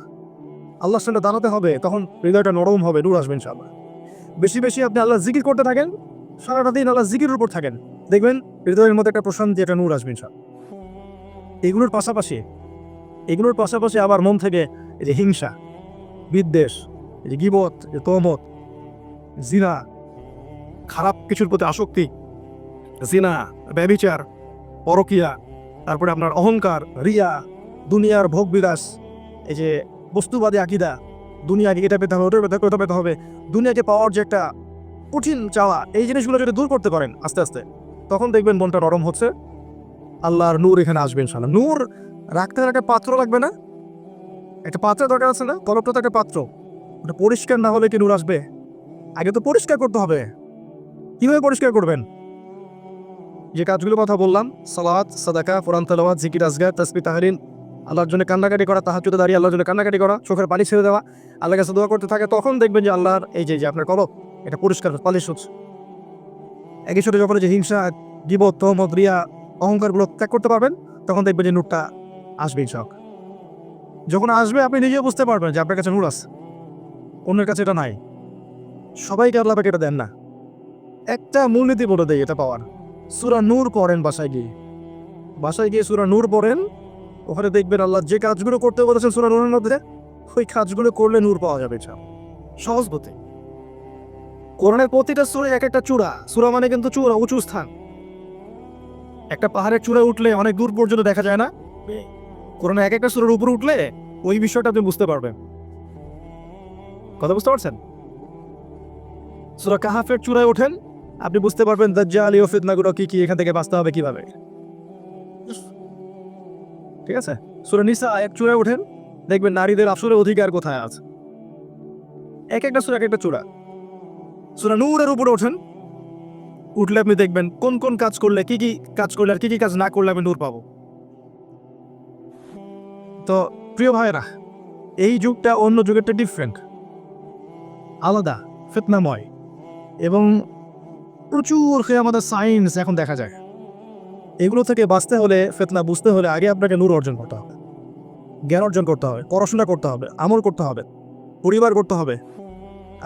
আল্লাহর সাথে দাঁড়াতে হবে, তখন হৃদয়টা নরম হবে, নূর আসবে ইনশাআল্লাহ। বেশি বেশি আপনি আল্লাহ জিকির করতে থাকেন, সারাটা দিন আল্লাহ জিকিরের উপর থাকেন, দেখবেন হৃদয়ের মধ্যে একটা প্রশান্তি, একটা নূর আসবে ইনশাআল্লাহ। এগুলোর পাশাপাশি আবার মন থেকে এই যে হিংসা, বিদ্বেষ, এই যে গীবত, এই যে তহমত, জিনা, খারাপ কিছুর প্রতি আসক্তি, জিনা, ব্যভিচার, পরকিয়া, তারপরে আপনার অহংকার, রিয়া, দুনিয়ার ভোগ বিলাস, এই যে বস্তুবাদী আকীদা, দুনিয়াকে এটা পেতে হবে, ওটা পেতে হবে, দুনিয়াকে পাওয়ার যে একটা কঠিন চাওয়া, এই জিনিসগুলো যদি দূর করতে পারেন আস্তে আস্তে, তখন দেখবেন মনটা নরম হচ্ছে, আল্লাহর নূর এখানে আসবে ইনশাআল্লাহ। নূর রাখতে একটা পাত্র লাগবে না? একটা পাত্রের দরকার আছে না? কলপটা তো একটা পাত্র, ওটা পরিষ্কার না হলে কি নূর আসবে? আগে তো পরিষ্কার করতে হবে। কিভাবে পরিষ্কার করবেন? যে কাজগুলোর কথা বললাম, সালাত, সাদাকা, কোরআন তেলাওয়াত, জিকির, আজগার, তাসবিহ, তাহলিল, আল্লাহর জন্য কান্নাকাটি করা, তাহাজ্জুদে দাঁড়িয়ে আল্লাহর জন্য কান্নাকাটি করা, চোখের পানি ছেড়ে দেওয়া, আল্লাহর কাছে দোয়া করতে থাকে, তখন দেখবেন যে আল্লাহর এই যে আপনার কলব এটা পরিষ্কার পালিশ হচ্ছে। একই সাথে যখন যে হিংসা, গীবত, তহমত, রিয়া, অহংকারগুলো ত্যাগ করতে পারবেন, তখন দেখবেন যে নূরটা আসবে ইনশাআল্লাহ। যখন আসবে আপনি নিজেও বুঝতে পারবেন যে আপনার কাছে নূর আছে, অন্যের কাছে এটা নাই। সবাইকে আল্লাহ পাক এটা দেন না। একটা মূলনীতি বলে দেয় এটা পাওয়ার, সূরা নূর পড়েন বাসায় গিয়ে সূরা নূর পড়েন, ওখানে দেখবেন আল্লাহ যে কাজগুলো করতে বলেছেন সূরা নূরের মধ্যে, ওই কাজগুলো করলে নূর পাওয়া যাবে। সহজ পথে। কোরআনের প্রতিটা সূরা এক একটা চূড়া, সূরা মানে কিন্তু চূড়া, উঁচু স্থান। একটা পাহাড়ের চূড়ায় উঠলে অনেক দূর পর্যন্ত দেখা যায় না? কোরআনে এক একটা সূরার উপরে উঠলে ওই বিষয়টা আপনি বুঝতে পারবেন। কথা বুঝতে পারছেন? সূরা কাহাফের চূড়ায় ওঠেন, আপনি বুঝতে পারবেন দাজ্জাল ও ফিতনাগুলো কি কি, এখান থেকে বাঁচতে হবে কিভাবে। ঠিক আছে? সূরা নিসা এক চূড়ায় ওঠেন, দেখবেন নারীদের আসলে অধিকার কোথায় আছে। এক একটা সূরা এক একটা চূড়া। সূরা নূরের উপরে ওঠেন, উঠলে আপনি দেখবেন কোন কোন কাজ করলে, কি কি কাজ করলে আর কি কি কাজ না করলে আমি নূর পাবো। তো প্রিয় ভাইরা, এই যুগটা অন্য যুগেরটা ডিফারেন্ট, আলাদা, ফিতনাময়, এবং প্রচুর আমাদের সায়েন্স এখন দেখা যায়। এগুলো থেকে বাঁচতে হলে, ফিতনা বুঝতে হলে আগে আপনাকে নূর অর্জন করতে হবে, জ্ঞান অর্জন করতে হবে, পড়াশোনা করতে হবে, আমল করতে হবে, পরিবার করতে হবে,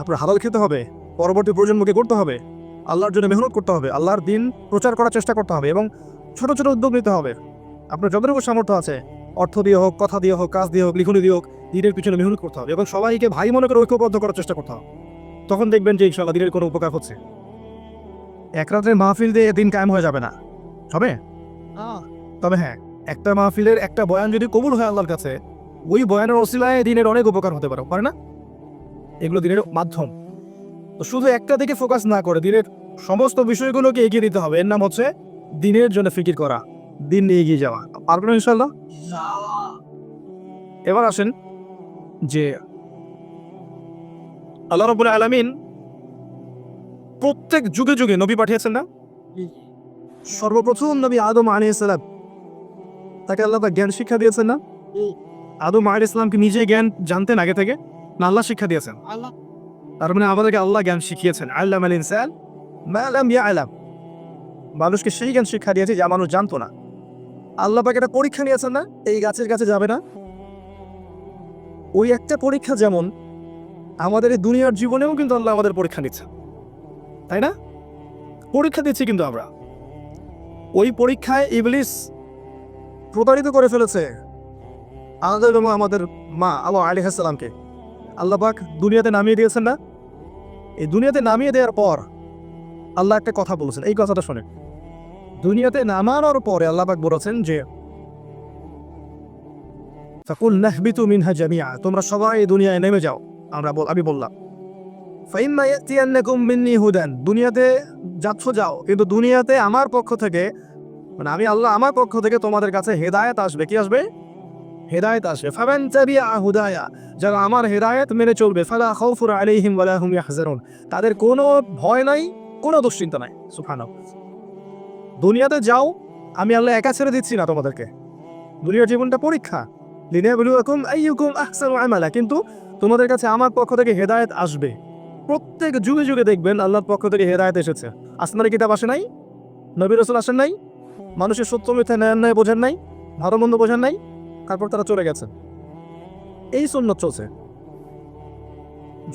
আপনার হালাল খেতে হবে, পরবর্তী প্রজন্মকে করতে হবে, আল্লাহর জন্য মেহনত করতে হবে, আল্লাহর দিন প্রচার করার চেষ্টা করতে হবে, এবং ছোট ছোট উদ্যোগ নিতে হবে। আপনার যতটুকু সামর্থ্য আছে, অর্থ দিয়ে হোক, কথা দিয়ে হোক, কাজ দিয়ে হোক, লিখনি দিয়ে হোক, দিনের পিছনে মেহনত করতে হবে, এবং সবাইকে ভাই মনে করে ঐক্যবদ্ধ করার চেষ্টা করতে হবে। তখন দেখবেন যে ইনশাআল্লাহ দিনের কোনো উপকার হচ্ছে। এক রাতের মাহফিল দিয়ে দিন কায়েম হয়ে যাবে না, হবে। তবে হ্যাঁ, একটা মাহফিলের একটা বয়ান যদি কবুল হয় আল্লাহর কাছে, ওই বয়ানের ওসিলায় দিনের অনেক উপকার হতে পারে না? এগুলো দিনের মাধ্যম। তো শুধু একটা দিকে ফোকাস না করে দিনের সমস্ত বিষয়গুলোকে এগিয়ে নিতে হবে। এর নাম হচ্ছে দিনের জন্য ফিকির করা, দিন নিয়ে এগিয়ে যাওয়া। পারবেন ইনশাআল্লাহ? এবার আসেন যে আল্লাহ রাব্বুল আলামিন প্রত্যেক যুগে যুগে নবী পাঠিয়েছেন না? সর্বপ্রথম নবী আদম আলাইহিস সালাম, তাকে আল্লাহ জ্ঞান শিক্ষা দিয়েছেন না? আদম আলাইহিস সালামকে নিজে জ্ঞান জানতেন আগে থেকে, না আল্লাহ শিক্ষা দিয়েছেন? তার মানে আমাদেরকে আল্লাহ জ্ঞান শিখিয়েছেন। আল্লামাল ইনসান মা লাম ইয়ালাম, মানুষকে সেই জ্ঞান শিক্ষা দিয়েছে যা মানুষ জানতো না। আল্লাহ পাক একটা পরীক্ষা নিয়েছেন না, এই গাছের কাছে যাবে না? ওই একটা পরীক্ষা যেমন আমাদের এই দুনিয়ার জীবনেও কিন্তু আল্লাহ আমাদের পরীক্ষা নিচ্ছে, তাই না? পরীক্ষা দিচ্ছি কিন্তু আমরা। ওই পরীক্ষায় ইবলিস প্রতারিত করে ফেলেছে আদম এবং আমাদের মা হাওয়া আলাইহিস সালামকে। আল্লাহ পাক দুনিয়াতে নামিয়ে দিয়েছেন না? এই দুনিয়াতে নামিয়ে দেওয়ার পর আল্লাহ একটা কথা বলেছেন, এই কথাটা শোনেন। দুনিয়াতে নামানোর পরে আল্লাহ পাক বলেছেন যে ফাকুল নাহবিতু মিনহা জামিআ, তোমরা সবাই দুনিয়ায় নেমে যাও। আমি বললাম ফাইম্মা ইয়াতিয়ান্নাকুম মিন্নি হুদান, দুনিয়াতে যাচ্ছ যাও, কিন্তু দুনিয়াতে আমার পক্ষ থেকে, মানে আমি আল্লাহ আমার পক্ষ থেকে তোমাদের কাছে হেদায়েত আসবে। কি আসবে? হেদায়েত আসবে। ফামান তাবিআ হুদায়া, যারা আমার হেদায়েত মেনে চলবে, ফালা খাউফুন আলাইহিম ওয়ালা হুম ইয়াহজানুন, তাদের কোনো ভয় নাই, কোনো দুশ্চিন্তা নাই। সুবহানাল্লাহ। দুনিয়াতে যাও, আমি আল্লাহ একা ছেড়ে দিচ্ছি না তোমাদেরকে। দুনিয়ার জীবনটা পরীক্ষা, লিনাবলুয়াকুম আইয়ুকুম আহসানু আমালা, কিন্তু তোমাদের কাছে আমার পক্ষ থেকে হেদায়েত আসবে। প্রত্যেক যুগে যুগে দেখবেন আল্লাহর পক্ষ থেকে হেদায়েত এসেছে। আসমানি কিতাব আসে নাই? নবী রাসূল আসেন নাই? মানুষের সত্য মিথ্যা ন্যায় বোঝেন নাই, ভালো মন্দ বোঝেন নাই, তারপর তারা চলে গেছে। এই সুন্নাত চলছে।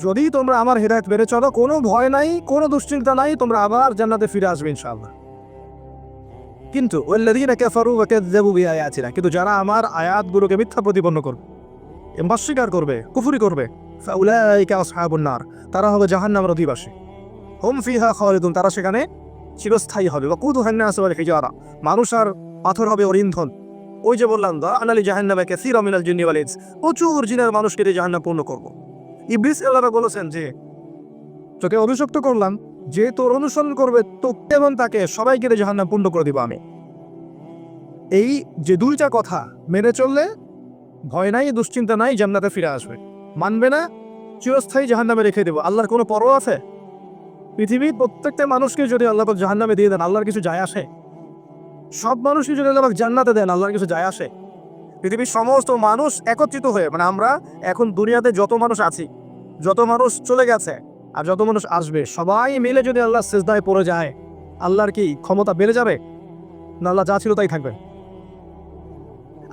যদি তোমরা আমার হেদায়েত মেনে চলো, কোনো ভয় নাই, কোনো দুশ্চিন্তা নাই, তোমরা আবার জান্নাতে ফিরে আসবে ইনশাআল্লাহ। কিন্তু ওয়াল্লাযীনা কাফারু ওয়া কাযযাবু বিআয়াতিনা, কিন্তু যারা আমার আয়াতগুলোকে মিথ্যা প্রতিপন্ন করবে, অস্বীকার করবে, কুফরি করবে, ফাউলাইকা আসহাবুন নার, তারা হবে জাহান্নামের অধিবাসী। হুম ফিহা খালিদুন, তারা সেখানে চিরস্থায়ী হবে। ওয়াকুদুহান নাস ওয়াল হিজারা, মানুষ আর পাথর হবে ওর ইন্ধন। ওই যে বললাম আনালি জাহান্নামে কাসীরা মিনাল জিন্নি ওয়াল ইনস, প্রচুর জিনের মানুষকে দিয়ে জাহান্নাম পূর্ণ করব। ইবলিস আল্লাহ বলেছেন যে তোকে অভিশপ্ত করলাম যে তোর অনুসরণ করবে তোকে এবং তাকে সবাইকে জাহান্নাম পূর্ণ করে দিব আমি। এই যে দুইটা কথা মেনে চললে ভয় নাই, দুশ্চিন্তা নাই, জান্নাতে ফিরে আসবে। মানবে না, চিরস্থায়ী জাহান্নামে রেখে দেবো। আল্লাহর কোনো পরোয়া আছে? পৃথিবীর প্রত্যেকটা মানুষকে যদি আল্লাহ পাক জাহান্নামে দিয়ে দেন, আল্লাহর কিছু যায় আসে? সব মানুষই যদি আল্লাহ পাক জান্নাতে দেন, আল্লাহর কিছু যায় আসে? পৃথিবীর সমস্ত মানুষ একত্রিত হয়ে, মানে আমরা এখন দুনিয়াতে যত মানুষ আছি, যত মানুষ চলে গেছে আর যত মানুষ আসবে, সবাই মিলে যদি আল্লাহ সিজদায় পড়ে যায়, আল্লাহর কি ক্ষমতা বেড়ে যাবে? না আল্লাহ যা ছিল তাই থাকবে?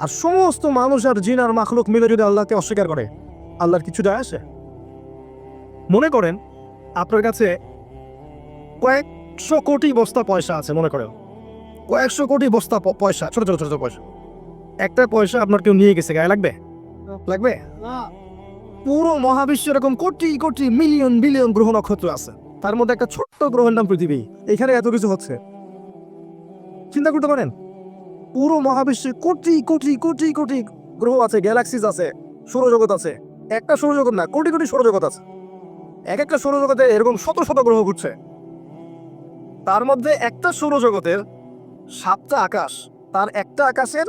আর সমস্ত মানুষ আর জিন আর মাখলুক মিলে যদি আল্লাহকে অস্বীকার করে, আল্লাহর কিছু যায় আসে? মনে করেন আপনার কাছে কয়েকশো কোটি বস্তা পয়সা আছে, মনে করেন কয়েকশো কোটি বস্তা পয়সা, ছোট ছোট ছোট ছোট পয়সা। একটা পয়সা আপনার কেউ নিয়ে গেছে, গায়ে লাগবে? লাগবে না। পুরো মহাবিশ্ব এরকম কোটি কোটি মিলিয়ন বিলিয়ন গ্রহ নক্ষত্র আছে, তার মধ্যে একটা ছোট্ট গ্রহের নাম পৃথিবী। এখানে এত কিছু হচ্ছে, চিন্তা করতে পারেন? পুরো মহাবিশ্বে কোটি কোটি কোটি কোটি গ্রহ আছে, গ্যালাক্সিস আছে, সৌরজগৎ আছে। একটা সৌরজগৎ না, কোটি কোটি সৌরজগৎ আছে। এক একটা সৌরজগতে এরকম শত শত গ্রহ ঘুরছে। তার মধ্যে একটা সৌরজগতের 7টা আকাশ, তার একটা আকাশের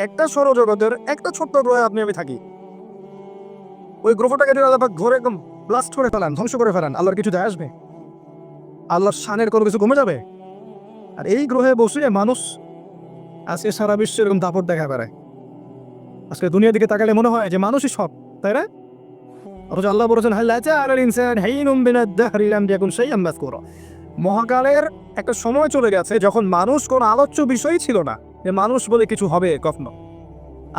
একটা সৌরজগতের একটা ছোট্ট গ্রহে আপনি আমি থাকি। ওই গ্রহটাকে যদি আল্লাহ ঘরে একদম ব্লাস্ট করে ফেলান, ধ্বংস করে ফেলান, আল্লাহর কিছু যায় আসবে? আল্লাহর শানের কোনো কিছু কমে যাবে? আর এই গ্রহে বসে মানুষ আজকে সারা বিশ্বে এরকম দাপট দেখা বেড়ায়। আজকে দুনিয়ার দিকে তাকালে মনে হয় যে মানুষই সব, তাই না? অথচ আল্লাহ বলেছেন মহাকালের একটা সময় চলে গেছে যখন মানুষ কোন আলোচ্য বিষয়ই ছিল না, যে মানুষ বলে কিছু হবে কখনো।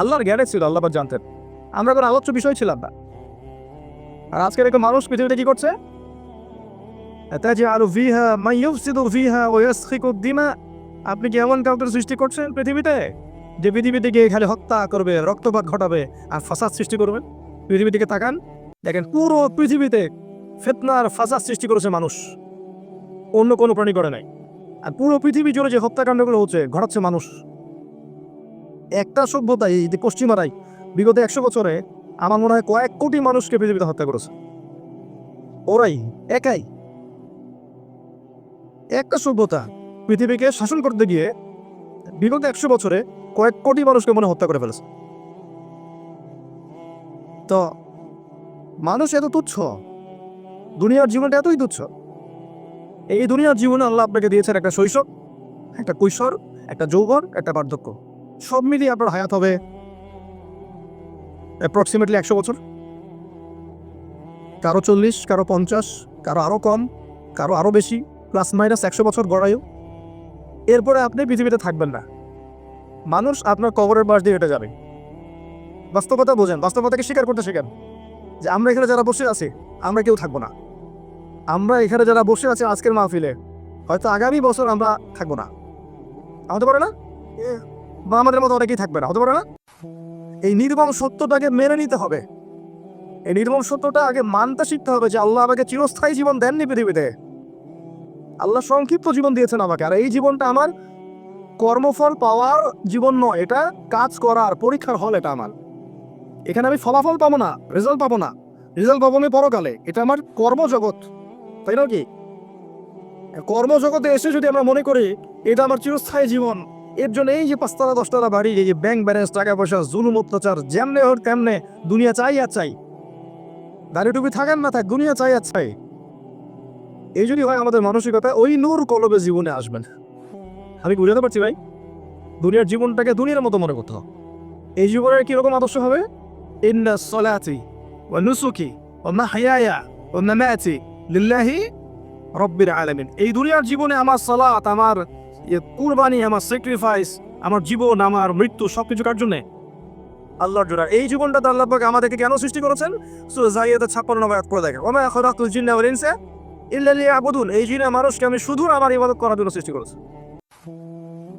আল্লাহর জ্ঞানে ছিল, আল্লাহ জানতেন, আমরা কোনো আলোচ্য বিষয় ছিলাম না। আর আজকের একটা মানুষ পৃথিবীতে কি করছে? আপনি কি এমন কাউকে সৃষ্টি করছেন পৃথিবীতে যে পৃথিবীতে গিয়ে খালি হত্যা করবে, রক্তপাত ঘটাবে আর ফাসাদ সৃষ্টি করবে? পৃথিবীর দিকে তাকান, দেখেন পুরো পৃথিবীতে ফিতনার ফাসাদ সৃষ্টি করেছে মানুষ, অন্য কোনো প্রাণী করে নাই। আর পুরো পৃথিবী জুড়ে যে হত্যাকাণ্ডগুলো হচ্ছে, ঘটাচ্ছে মানুষ। একটা সভ্যতায়, এই যে পশ্চিমারাই বিগত 100 বছরে আমার মনে হয় কয়েক কোটি মানুষকে পৃথিবীতে হত্যা করেছে। ওরাই একাই একটা সভ্যতা পৃথিবীকে শাসন করতে গিয়ে বিগত 100 বছরে কয়েক কোটি মানুষকে মনে হত্যা করে ফেলেছে। তো মানুষ এত তুচ্ছ, দুনিয়ার জীবনটা এতই তুচ্ছ। এই দুনিয়ার জীবনে আল্লাহ আপনাকে দিয়েছেন একটা শৈশব, একটা কৈশোর, একটা যৌবন, একটা বার্ধক্য। সব মিলিয়ে আপনার হায়াত হবে অ্যাপ্রক্সিমেটলি 100 বছর। কারো 40, কারো 50, কারো আরো কম, কারো আরো বেশি, প্লাস মাইনাস 100 বছর গড়ায়ও। এরপরে আপনি পৃথিবীতে থাকবেন না, মানুষ আপনার কবরের পাশ দিয়ে হেঁটে যাবে। বাস্তবতা বোঝেন, বাস্তবতাকে স্বীকার করতে শেখেন যে আমরা এখানে যারা বসে আছি, আমরা কেউ থাকবো না। আমরা এখানে যারা বসে আছি আজকের মাহফিলে, হয়তো আগামী বছর আমরা থাকবো না, হতে পারে না? বা আমাদের মতো অনেকেই থাকবে না, হতে পারে না? এই নির্মম সত্যটাকে মেনে নিতে হবে। এই নির্মম সত্যটা আগে মানতে শিখতে হবে যে আল্লাহ আমাকে চিরস্থায়ী জীবন দেননি পৃথিবীতে। আল্লাহ সংক্ষিপ্ত জীবন দিয়েছেন আমাকে, আর এই জীবনটা আমার কর্মফল পাওয়ার জীবন নয়, এটা কাজ করার পরীক্ষার হল। এটা আমার, এখানে আমি ফলাফল পাবো না, রেজাল্ট পাবো না, রেজাল্ট পাবো আমি পরকালে। এটা আমার কর্মজগৎ, তাই না? কি কর্মজগতে এসে যদি আমরা মনে করি এটা আমার চিরস্থায়ী জীবন, এর জন্য এই যে 5তলা 10তলা বাড়ি, এই যে ব্যাংক ব্যালেন্স, টাকা পয়সা, জুলুম অত্যাচার, যেমনে হোক তেমনে দুনিয়া চাই আর চাই, দাড়ি টুপি থাকেন না থাক, দুনিয়া চাই আর চাই, এই যদি হয় আমাদের মানসিকতা, ওই নূর কলবে জীবনে আসবেন। আমি বুঝাতে পারছি ভাই? দুনিয়ার জীবনটাকে দুনিয়ার মতো মনে করতে হবে। এই জীবনের কিরকম আদর্শ হবে? ইন্না সলাতি ওয়া নুসুকি ওয়া মাহইয়ায়া ওয়া মামাতি লিল্লাহি রব্বিল আলামিন। এই দুনিয়ার জীবনে আমার সালাত, আমার কুরবানি, আমার স্যাক্রিফাইস, আমার জীবন, আমার মৃত্যু সবকিছু কার জন্য? আল্লাহর জন্য। এই জীবনটা আল্লাহ পাক আমাদেরকে কেন সৃষ্টি করেছেন? সূরা যারিয়াতের 56 নম্বর আয়াত পড়ে দেখেন, ওয়া মা খালাকতুল জিন্না ওয়াল ইনসা ইল্লা লিয়াবুদুন। এই জিন আর মানুষকে আমি শুধু আমার ইবাদত করার জন্য সৃষ্টি করেছি।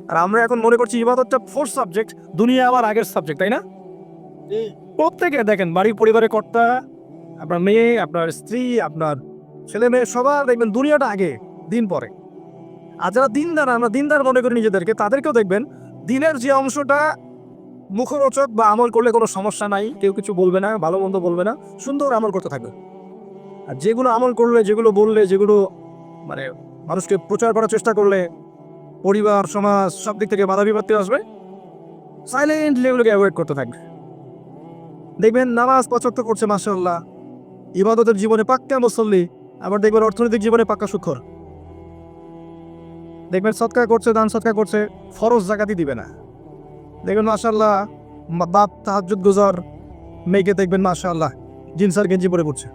আর আমরা এখন মনে করছি ইবাদতটা ফোর্থ সাবজেক্ট, দুনিয়া আবার আগের সাবজেক্ট, তাই না? প্রত্যেকে দেখেন, বাড়ির পরিবারের কর্তা, আপনার মেয়ে, আপনার স্ত্রী, আপনার ছেলে মেয়ে, সবার দেখবেন দুনিয়াটা আগে, দিন পরে। আর যারা দিনদার, আমরা দিনদার মনে করি নিজেদেরকে, তাদেরকেও দেখবেন দিনের যে অংশটা মুখরোচক বা আমল করলে কোনো সমস্যা নাই, কেউ কিছু বলবে না, ভালো মন্দ বলবে না, সুন্দর আমল করতে থাকবে। আর যেগুলো আমল করলে, যেগুলো বললে, যেগুলো মানে মানুষকে প্রচার করার চেষ্টা করলে পরিবার সমাজ সব দিক থেকে বাধা বিপত্তি আসবে, সাইলেন্টলি এগুলোকে অ্যাভয়েড করতে থাকবে। দেখবেন নামাজ ৫ ওয়াক্ত করছে মাশাআল্লাহ, ইবাদতের জীবনে পাক্কা মুসল্লি, আবার দেখবেন অর্থনৈতিক জীবনে পাক্কা সুখর। দেখবেন সদকা করছে, দান সদকা করছে, ফরজ জাকাতই দিবে না। দেখবেন মাশাআল্লাহ বাপ তাহাজ্জুদ গুজার, মেয়েকে দেখবেন মাশাআল্লাহ জিন্স আর গেঞ্জি পরে ঘুরছে।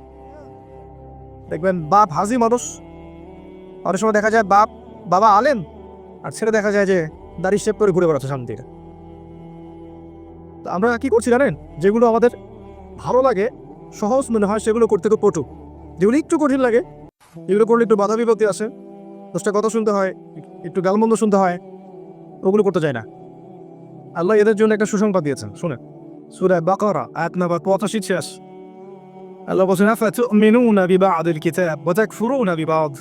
দেখবেন বাপ হাজি মানুষ, অনেক সময় দেখা যায় বাবা আলেম আর ছেলে দেখা যায় যে দাড়ি শেভ করে ঘুরে বেড়াচ্ছে সামনে থেকে। আমরা কি করছি জানেন? যেগুলো আমাদের ভালো লাগে, সহজ মনে হয়, সেগুলো করতে খুব পটু। যেগুলো একটু কঠিন লাগে, এগুলো করলে একটু বাধা বিপত্তি আসে, 10টা কথা শুনতে হয়, একটু গালমন্দ শুনতে হয়, ওগুলো করতে চায় না। আল্লাহ এদের জন্য একটা সুসংবাদ দিয়েছেন, শুনে সূরা বাকারা আয়াত নাম্বার 85-86। আল্লাহ বলেন, আফাতুমিনুনা বিবা'দিল কিতাব ওয়া তাকফুরুনা বিবা'দ।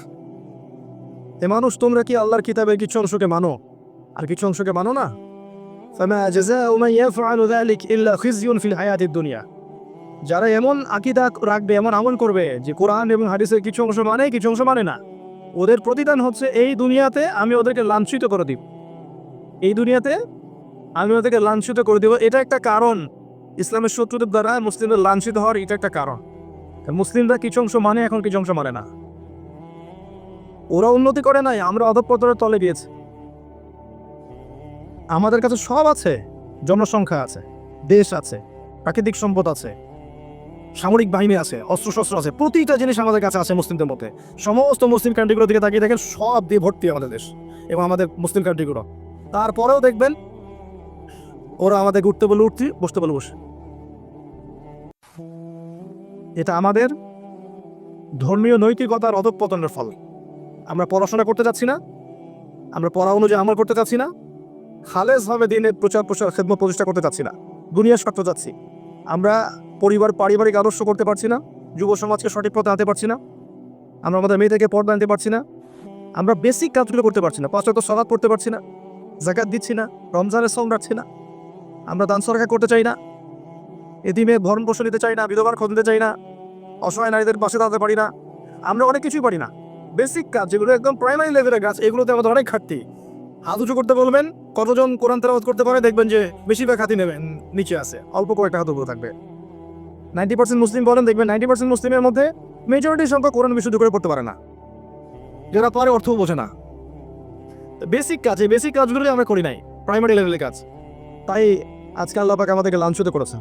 এ মানুষ, তোমরা কি আল্লাহর কিতাবের কিছু অংশকে মানো আর কিছু অংশকে মানো না? ফামা জাযাউ মান ইয়াফআলু যালিকা ইল্লা খিজয়ুন ফিল হায়াতিদ দুনিয়া। যারা এমন আকীদা রাখবে, এমন আমল করবে যে কোরআন এবং হাদিসের কিছু অংশ মানে কিছু অংশ মানে না, ওদের প্রতিদান হচ্ছে এই দুনিয়াতে আমি ওদেরকে লাঞ্ছিত করে দিব। এই দুনিয়াতে আমি ওদেরকে লাঞ্ছিত করে দিব। এটা একটা কারণ, ইসলামের শত্রুদের দ্বারা মুসলিমদের লাঞ্ছিত হওয়ার এটা একটা কারণ। মুসলিমরা কিছু অংশ মানে, এখন কিছু অংশ মানে না। ওরা উন্নতি করে নাই, আমরা অধঃপতনের তলে গিয়েছি। আমাদের কাছে সব আছে, জনসংখ্যা আছে, দেশ আছে, প্রাকৃতিক সম্পদ আছে, সামরিক বাহিনী আছে, অস্ত্রশস্ত্র আছে, প্রতিটা জিনিস আমাদের কাছে আছে মুসলিমদের মধ্যে। সমস্ত মুসলিম কান্ট্রিগুলোর দিকে তাকিয়ে দেখেন, সব দিয়ে ভর্তি আমাদের দেশ এবং আমাদের মুসলিম কান্ট্রিগুলো। তারপরেও দেখবেন ওরা আমাদেরকে উঠতে বলে উঠছি, বসতে বলে বসে। এটা আমাদের ধর্মীয় নৈতিকতার অধঃপতনের ফল। আমরা পড়াশোনা করতে যাচ্ছি না, আমরা পড়া অনুযায়ী আমল করতে চাচ্ছি না, খালেসভাবে দিনের প্রচার প্রসার খেদমত প্রতিষ্ঠা করতে চাচ্ছি না, দুনিয়ার স্বার্থ চাচ্ছি। আমরা পরিবার পারিবারিক আদর্শ করতে পারছি না, যুব সমাজকে সঠিক পথে আনতে পারছি না, আমরা আমাদের মেয়ে থেকে পর্দা আনতে পারছি না, আমরা বেসিক কাজগুলো করতে পারছি না, 5 ওয়াক্ত সালাত পড়তে পারছি না, যাকাত দিচ্ছি না, রমজানের সওম রাখছি না, আমরা দান সদকা করতে চাই না, এতিমের ভরণ পোষণ দিতে চাই না, বিধবার খোঁজ দিতে চাই না, অসহায় নারীদের পাশে দাঁড়াতে পারি না, আমরা অনেক কিছুই পারি না। বেসিক কাজ যেগুলো একদম প্রাইমারি লেভেলের কাজ, এগুলোতে আমাদের অনেক ঘাটতি। হাত উঁচু করতে বলবেন, কতজন কোরআন তেলাওয়াত করতে পারে দেখবেন যে বেশিরভাগ হাতই নেবেন নিচে আছে, অল্প কয়েকটা হাত উপরে থাকবে। 90% মুসলিম বলেন, দেখবেন 90% মুসলিমের মধ্যে মেজরিটি সংখ্যা কোরআন বিশুদ্ধ করে পড়তে পারে না, যারা পারে অর্থও বোঝে না। বেসিক কাজ, এই বেসিক কাজগুলোই আমরা করি নাই, প্রাইমারি লেভেলের কাজ। তাই আজকে আল্লাহ পাক আমাদেরকে লাঞ্ছিত করেছেন।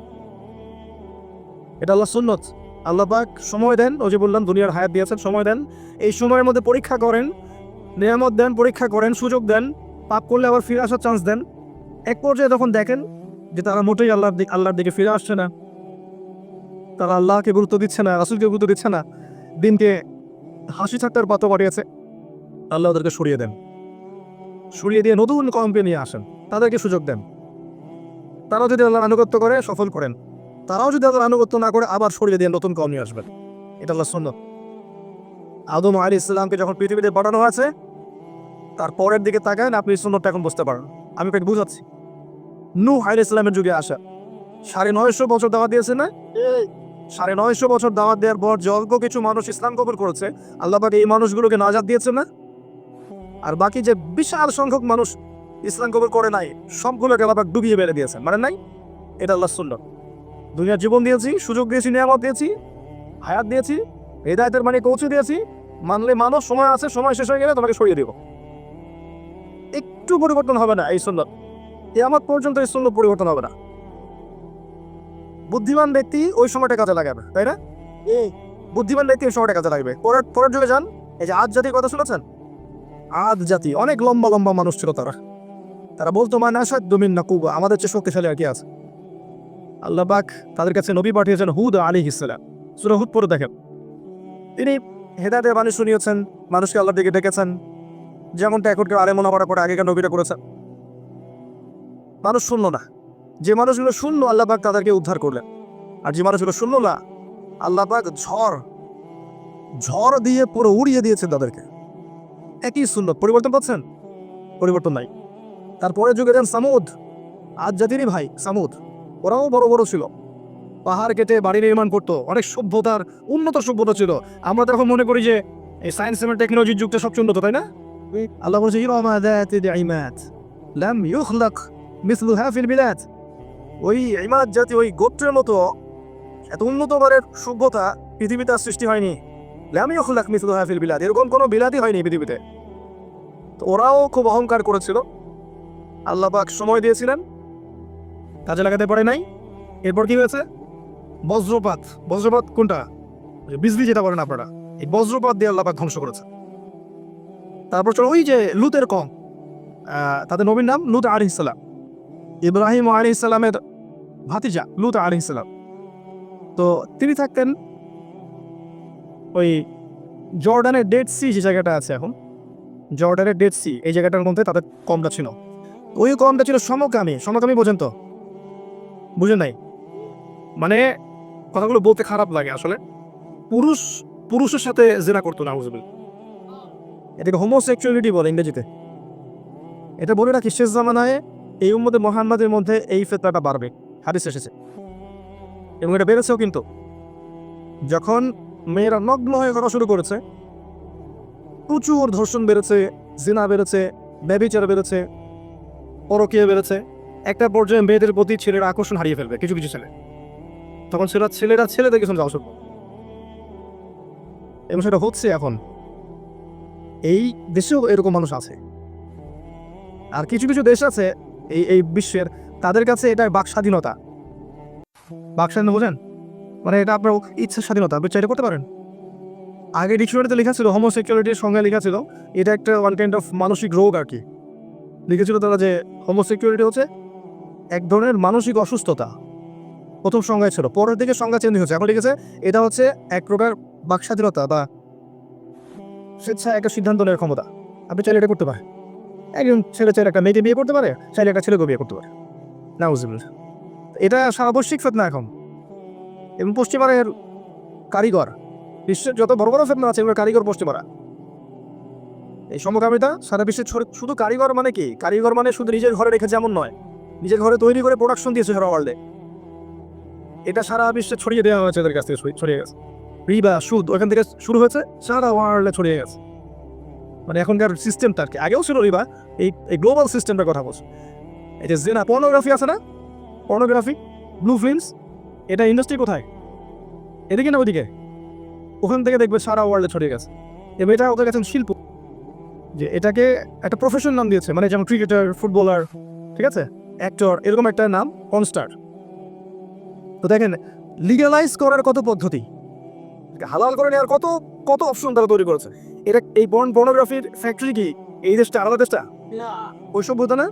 এটা আল্লাহ সুন্নত। আল্লাহ পাক সময় দেন, ও যে বললাম দুনিয়ার হায়াত দিয়েছেন, সময় দেন, এই সময়ের মধ্যে পরীক্ষা করেন, নিয়ামত দেন, পরীক্ষা করেন, সুযোগ দেন, পাপ করলে আবার ফিরে আসার চান্স দেন। এক পর্যায়ে তখন দেখেন যে তারা মোটেই আল্লাহর দিকে ফিরে আসছে না, তারা আল্লাহকে গুরুত্ব দিচ্ছে না, রাসূলকে গুরুত্ব দিচ্ছে না, দিনকে হাসি ঠাট্টার পাতা বাড়িয়েছে। আল্লাহ ওদেরকে সরিয়ে দেন, সরিয়ে দিয়ে নতুন কমকে নিয়ে আসেন, তাদেরকে সুযোগ দেন। তারাও যদি আল্লাহর আনুগত্য করে সফল করেন, তারাও যদি আল্লাহর আনুগত্য না করে আবার সরিয়ে দিয়ে নতুন কম নিয়ে আসবেন। এটা আল্লাহর সুন্নাত। আদম আলাইহিস সালামকে যখন পৃথিবীতে পাঠানো হয়েছে, তার পরের দিকে তাকান, আপনি সুন্নাতটা এখন বুঝতে পারেন। আমি আপনাকে বুঝাচ্ছি। নূহ আলাইহিস সালামের যুগে আসা, 950 বছর দাওয়াত দিয়েছে না? 950 বছর দাওয়াত দেওয়ার পর যে অল্প কিছু মানুষ ইসলাম কবুল করেছে, আল্লাহ পাক এই মানুষগুলোকে নাজাত দিয়েছে না? আর বাকি যে বিশাল সংখ্যক মানুষ ইসলাম কবুল করে নাই, সবগুলোকে আল্লাহ পাক ডুবিয়ে মেরে দিয়েছেন, মানে নাই? এটা আল্লাহর সুন্নাত। দুনিয়ার জীবন দিয়েছি, সুযোগ দিয়েছি, নিয়ামত দিয়েছি, হায়াত দিয়েছি, হিদায়াতের মানে পৌঁছে দিয়েছি, মানলে মানুষ, সময় আছে, সময় শেষ হয়ে গেলে তোমাকে সরিয়ে দেব। একটু পরিবর্তন হবে না এই সুন্নাত, কিয়ামত পর্যন্ত এই সুন্নাত পরিবর্তন হবে না। বুদ্ধিমান ব্যক্তি ওই সময়টা কাজে লাগাবে, তাই না? বুদ্ধিমান ব্যক্তি ওই সময়টা কাজে লাগবে। পরের যুগে যান, এই যে আদ জাতির কথা শুনেছেন? আদ জাতি অনেক লম্বা লম্বা মানুষ ছিল, তারা বলতো মান আশাদ্দু মিন্না কুওয়া, আমাদের চেয়ে শক্তিশালী আর কি আছে। আল্লাহ পাক তাদের কাছে নবী পাঠিয়েছেন হুদ আলাইহিস সালাম। সূরা হুদ পড়ে দেখেন, তিনি হেদায়েতের বাণী শুনিয়েছেন, মানুষকে আল্লাহর দিকে ডেকেছেন, যেমনটা এখনকার আলেম ওলামারা করে আগেকার নবীরা করেছেন। মানুষ শুনলো না। যে মানুষগুলো শুনলো, আল্লাহ পাক তাদেরকে উদ্ধার করলেন। আর যে মানুষগুলো শুনলো না, আল্লাহ পাক ঝড় দিয়ে পুরো উড়িয়ে দিয়েছেন তাদেরকে। একই সুন্নাত, পরিবর্তন পাচ্ছেন? পরিবর্তন নাই। তারপরে যুগে যান সামুদ, আদ জাতিরই ভাই সামুদ। ওরাও বড় বড় ছিল, পাহাড় কেটে বাড়ি নির্মাণ করতো, অনেক সভ্যতার উন্নত সভ্যতা ছিল। আমরা তো এখন মনে করি যে এই সায়েন্স এবং টেকনোলজির যুগটা সবচেয়ে উন্নত, তাই না? আল্লাহ বলছে ইরামা যাতিল ইমাদ লাম ইউখলাক মিসলুহা ফিল বিলাদ। ওই ইমাদ জাতি, ওই গোত্রের মতো এত উন্নত মানের সভ্যতা পৃথিবীতে আর সৃষ্টি হয়নি। লাম ইউখলাক মিসলুহা ফিল বিলাদ, এরকম কোনো বিলাদই হয়নি পৃথিবীতে। তো ওরাও খুব অহংকার করেছিল, আল্লাহ পাক সময় দিয়েছিলেন, কাজে লাগাতে পারে নাই। এরপর কি হয়েছে? বজ্রপাত। বজ্রপাত কোনটা? বিজলি যেটা বলেন আপনারা, এই বজ্রপাত দিয়ে আল্লাহ পাক ধ্বংস করেছে। তারপর চলো ওই যে লুতের কম, তাদের নবীর নাম লুত আলাইহিস সালাম, ইব্রাহিম আলাইহিস সালামের ভাতিজা লুত আলাইহিস সালাম। তো তিনি থাকতেন ওই জর্ডানের ডেড সি যে জায়গাটা আছে এখন, জর্ডানের ডেড সি, এই জায়গাটার মধ্যে তাদের কমটা ছিল। ওই কমটা ছিল সমকামী। সমকামী বোঝেন তো? বুঝেন নাই? মানে কথাগুলো বলতে খারাপ লাগে আসলে। পুরুষ পুরুষের সাথে জেনা করতো না, বুঝবেন? এটাকে হোমোসেক্সুয়ালিটি বলে ইংরেজিতে। এটা বলে রাখি, শেষ জামানায় এই উম্মতে মুহাম্মাদের মধ্যে এই ফিতনাটা বাড়বে, হাদিস এসেছে, এবং এটা বেড়েছেও। কিন্তু যখন মেয়েরা নগ্ন হয়ে করা শুরু করেছে, প্রচুর ধর্ষণ বেড়েছে, জিনা বেড়েছে, ব্যভিচার বেড়েছে, পরকীয়া বেড়েছে। একটা পর্যায়ে মেয়েদের প্রতি ছেলেরা আকর্ষণ হারিয়ে ফেলবে, কিছু কিছু ছেলে। তখন ছেলেরা ছেলেদের কিছু যাওয়া শুরু, এবং সেটা হচ্ছে এখন। এই দেশেও এরকম মানুষ আছে। আর কিছু কিছু দেশ আছে এই বিশ্বের, তাদের কাছে এটা বাক স্বাধীনতা। বাক স্বাধীনতা বোঝেন? মানে এটা আপনার ইচ্ছার স্বাধীনতা, আপনি চাইলে করতে পারেন। আগে ডিকশনারিতে লেখা ছিল, হোমোসেক্সুয়ালিটির সংজ্ঞা লেখা ছিল, এটা একটা ওয়ান কাইন্ড অফ মানসিক রোগ আর কি। লিখেছিল তারা যে হোমোসেক্সুয়ালিটি হচ্ছে এক ধরনের মানসিক অসুস্থতা, প্রথম সংজ্ঞায় ছিল। পরের দিকে সংজ্ঞা চেঞ্জ হয়েছে, এখন লিখেছে এটা হচ্ছে এক প্রকার বাক স্বাধীনতা বা স্বেচ্ছায় একটা সিদ্ধান্ত নেওয়ার ক্ষমতা। আপনি চাইলে এটা করতে পারেন। একজন ছেলে চাইলে একটা মেয়েকে বিয়ে করতে পারে, চাইলে একটা ছেলেকে বিয়ে করতে পারে। নাউজুবিল্লাহ। এটা সারা বৈশ্বিক ফিতনা এখন। এবং পশ্চিমার কারিগর, বিশ্বের যত বড় বড় ফিতনা আছে এগুলোর কারিগর পশ্চিমারা। এই সমকামিতা সারা বিশ্বে শুধু কারিগর মানে কি? কারিগর মানে শুধু নিজের ঘরে রেখেছে এমন নয়, নিজের ঘরে তৈরি করে প্রোডাকশন দিয়েছে সারা ওয়ার্ল্ডে। এটা সারা বিশ্বে ছড়িয়ে দেওয়া হয়েছে, এদের কাছ থেকে ছড়িয়ে গেছে। রিবা, সুদ ওখান থেকে শুরু হয়েছে, সারা ওয়ার্ল্ডে ছড়িয়ে গেছে। মানে এখনকার সিস্টেমটা আর কি, আগেও ছিল রিবা, এই গ্লোবাল সিস্টেমটার কথা বলছে। এই যে জিনা, পর্নোগ্রাফি আছে না, পর্নোগ্রাফি, ব্লু ফিল্মস, এটা ইন্ডাস্ট্রি কোথায়? এদিকে না ওদিকে? ওখান থেকে দেখবে সারা ওয়ার্ল্ডে ছড়িয়ে গেছে। এবং এটা ওদের কাছে শিল্প, যে এটাকে একটা প্রফেশন নাম দিয়েছে। মানে যেমন ক্রিকেটার, ফুটবলার, ঠিক আছে, অ্যাক্টর, এরকম একটা নাম কনস্টার। তো দেখেন লিগালাইজ করার কত পদ্ধতি, হালাল করে নেওয়ার কত কত অপশন তারা তৈরি করেছে। এটা এই পর্নোগ্রাফির ফ্যাক্টরি কি এই দেশটা আলাদা দেশটা? ওই সভ্যতা না,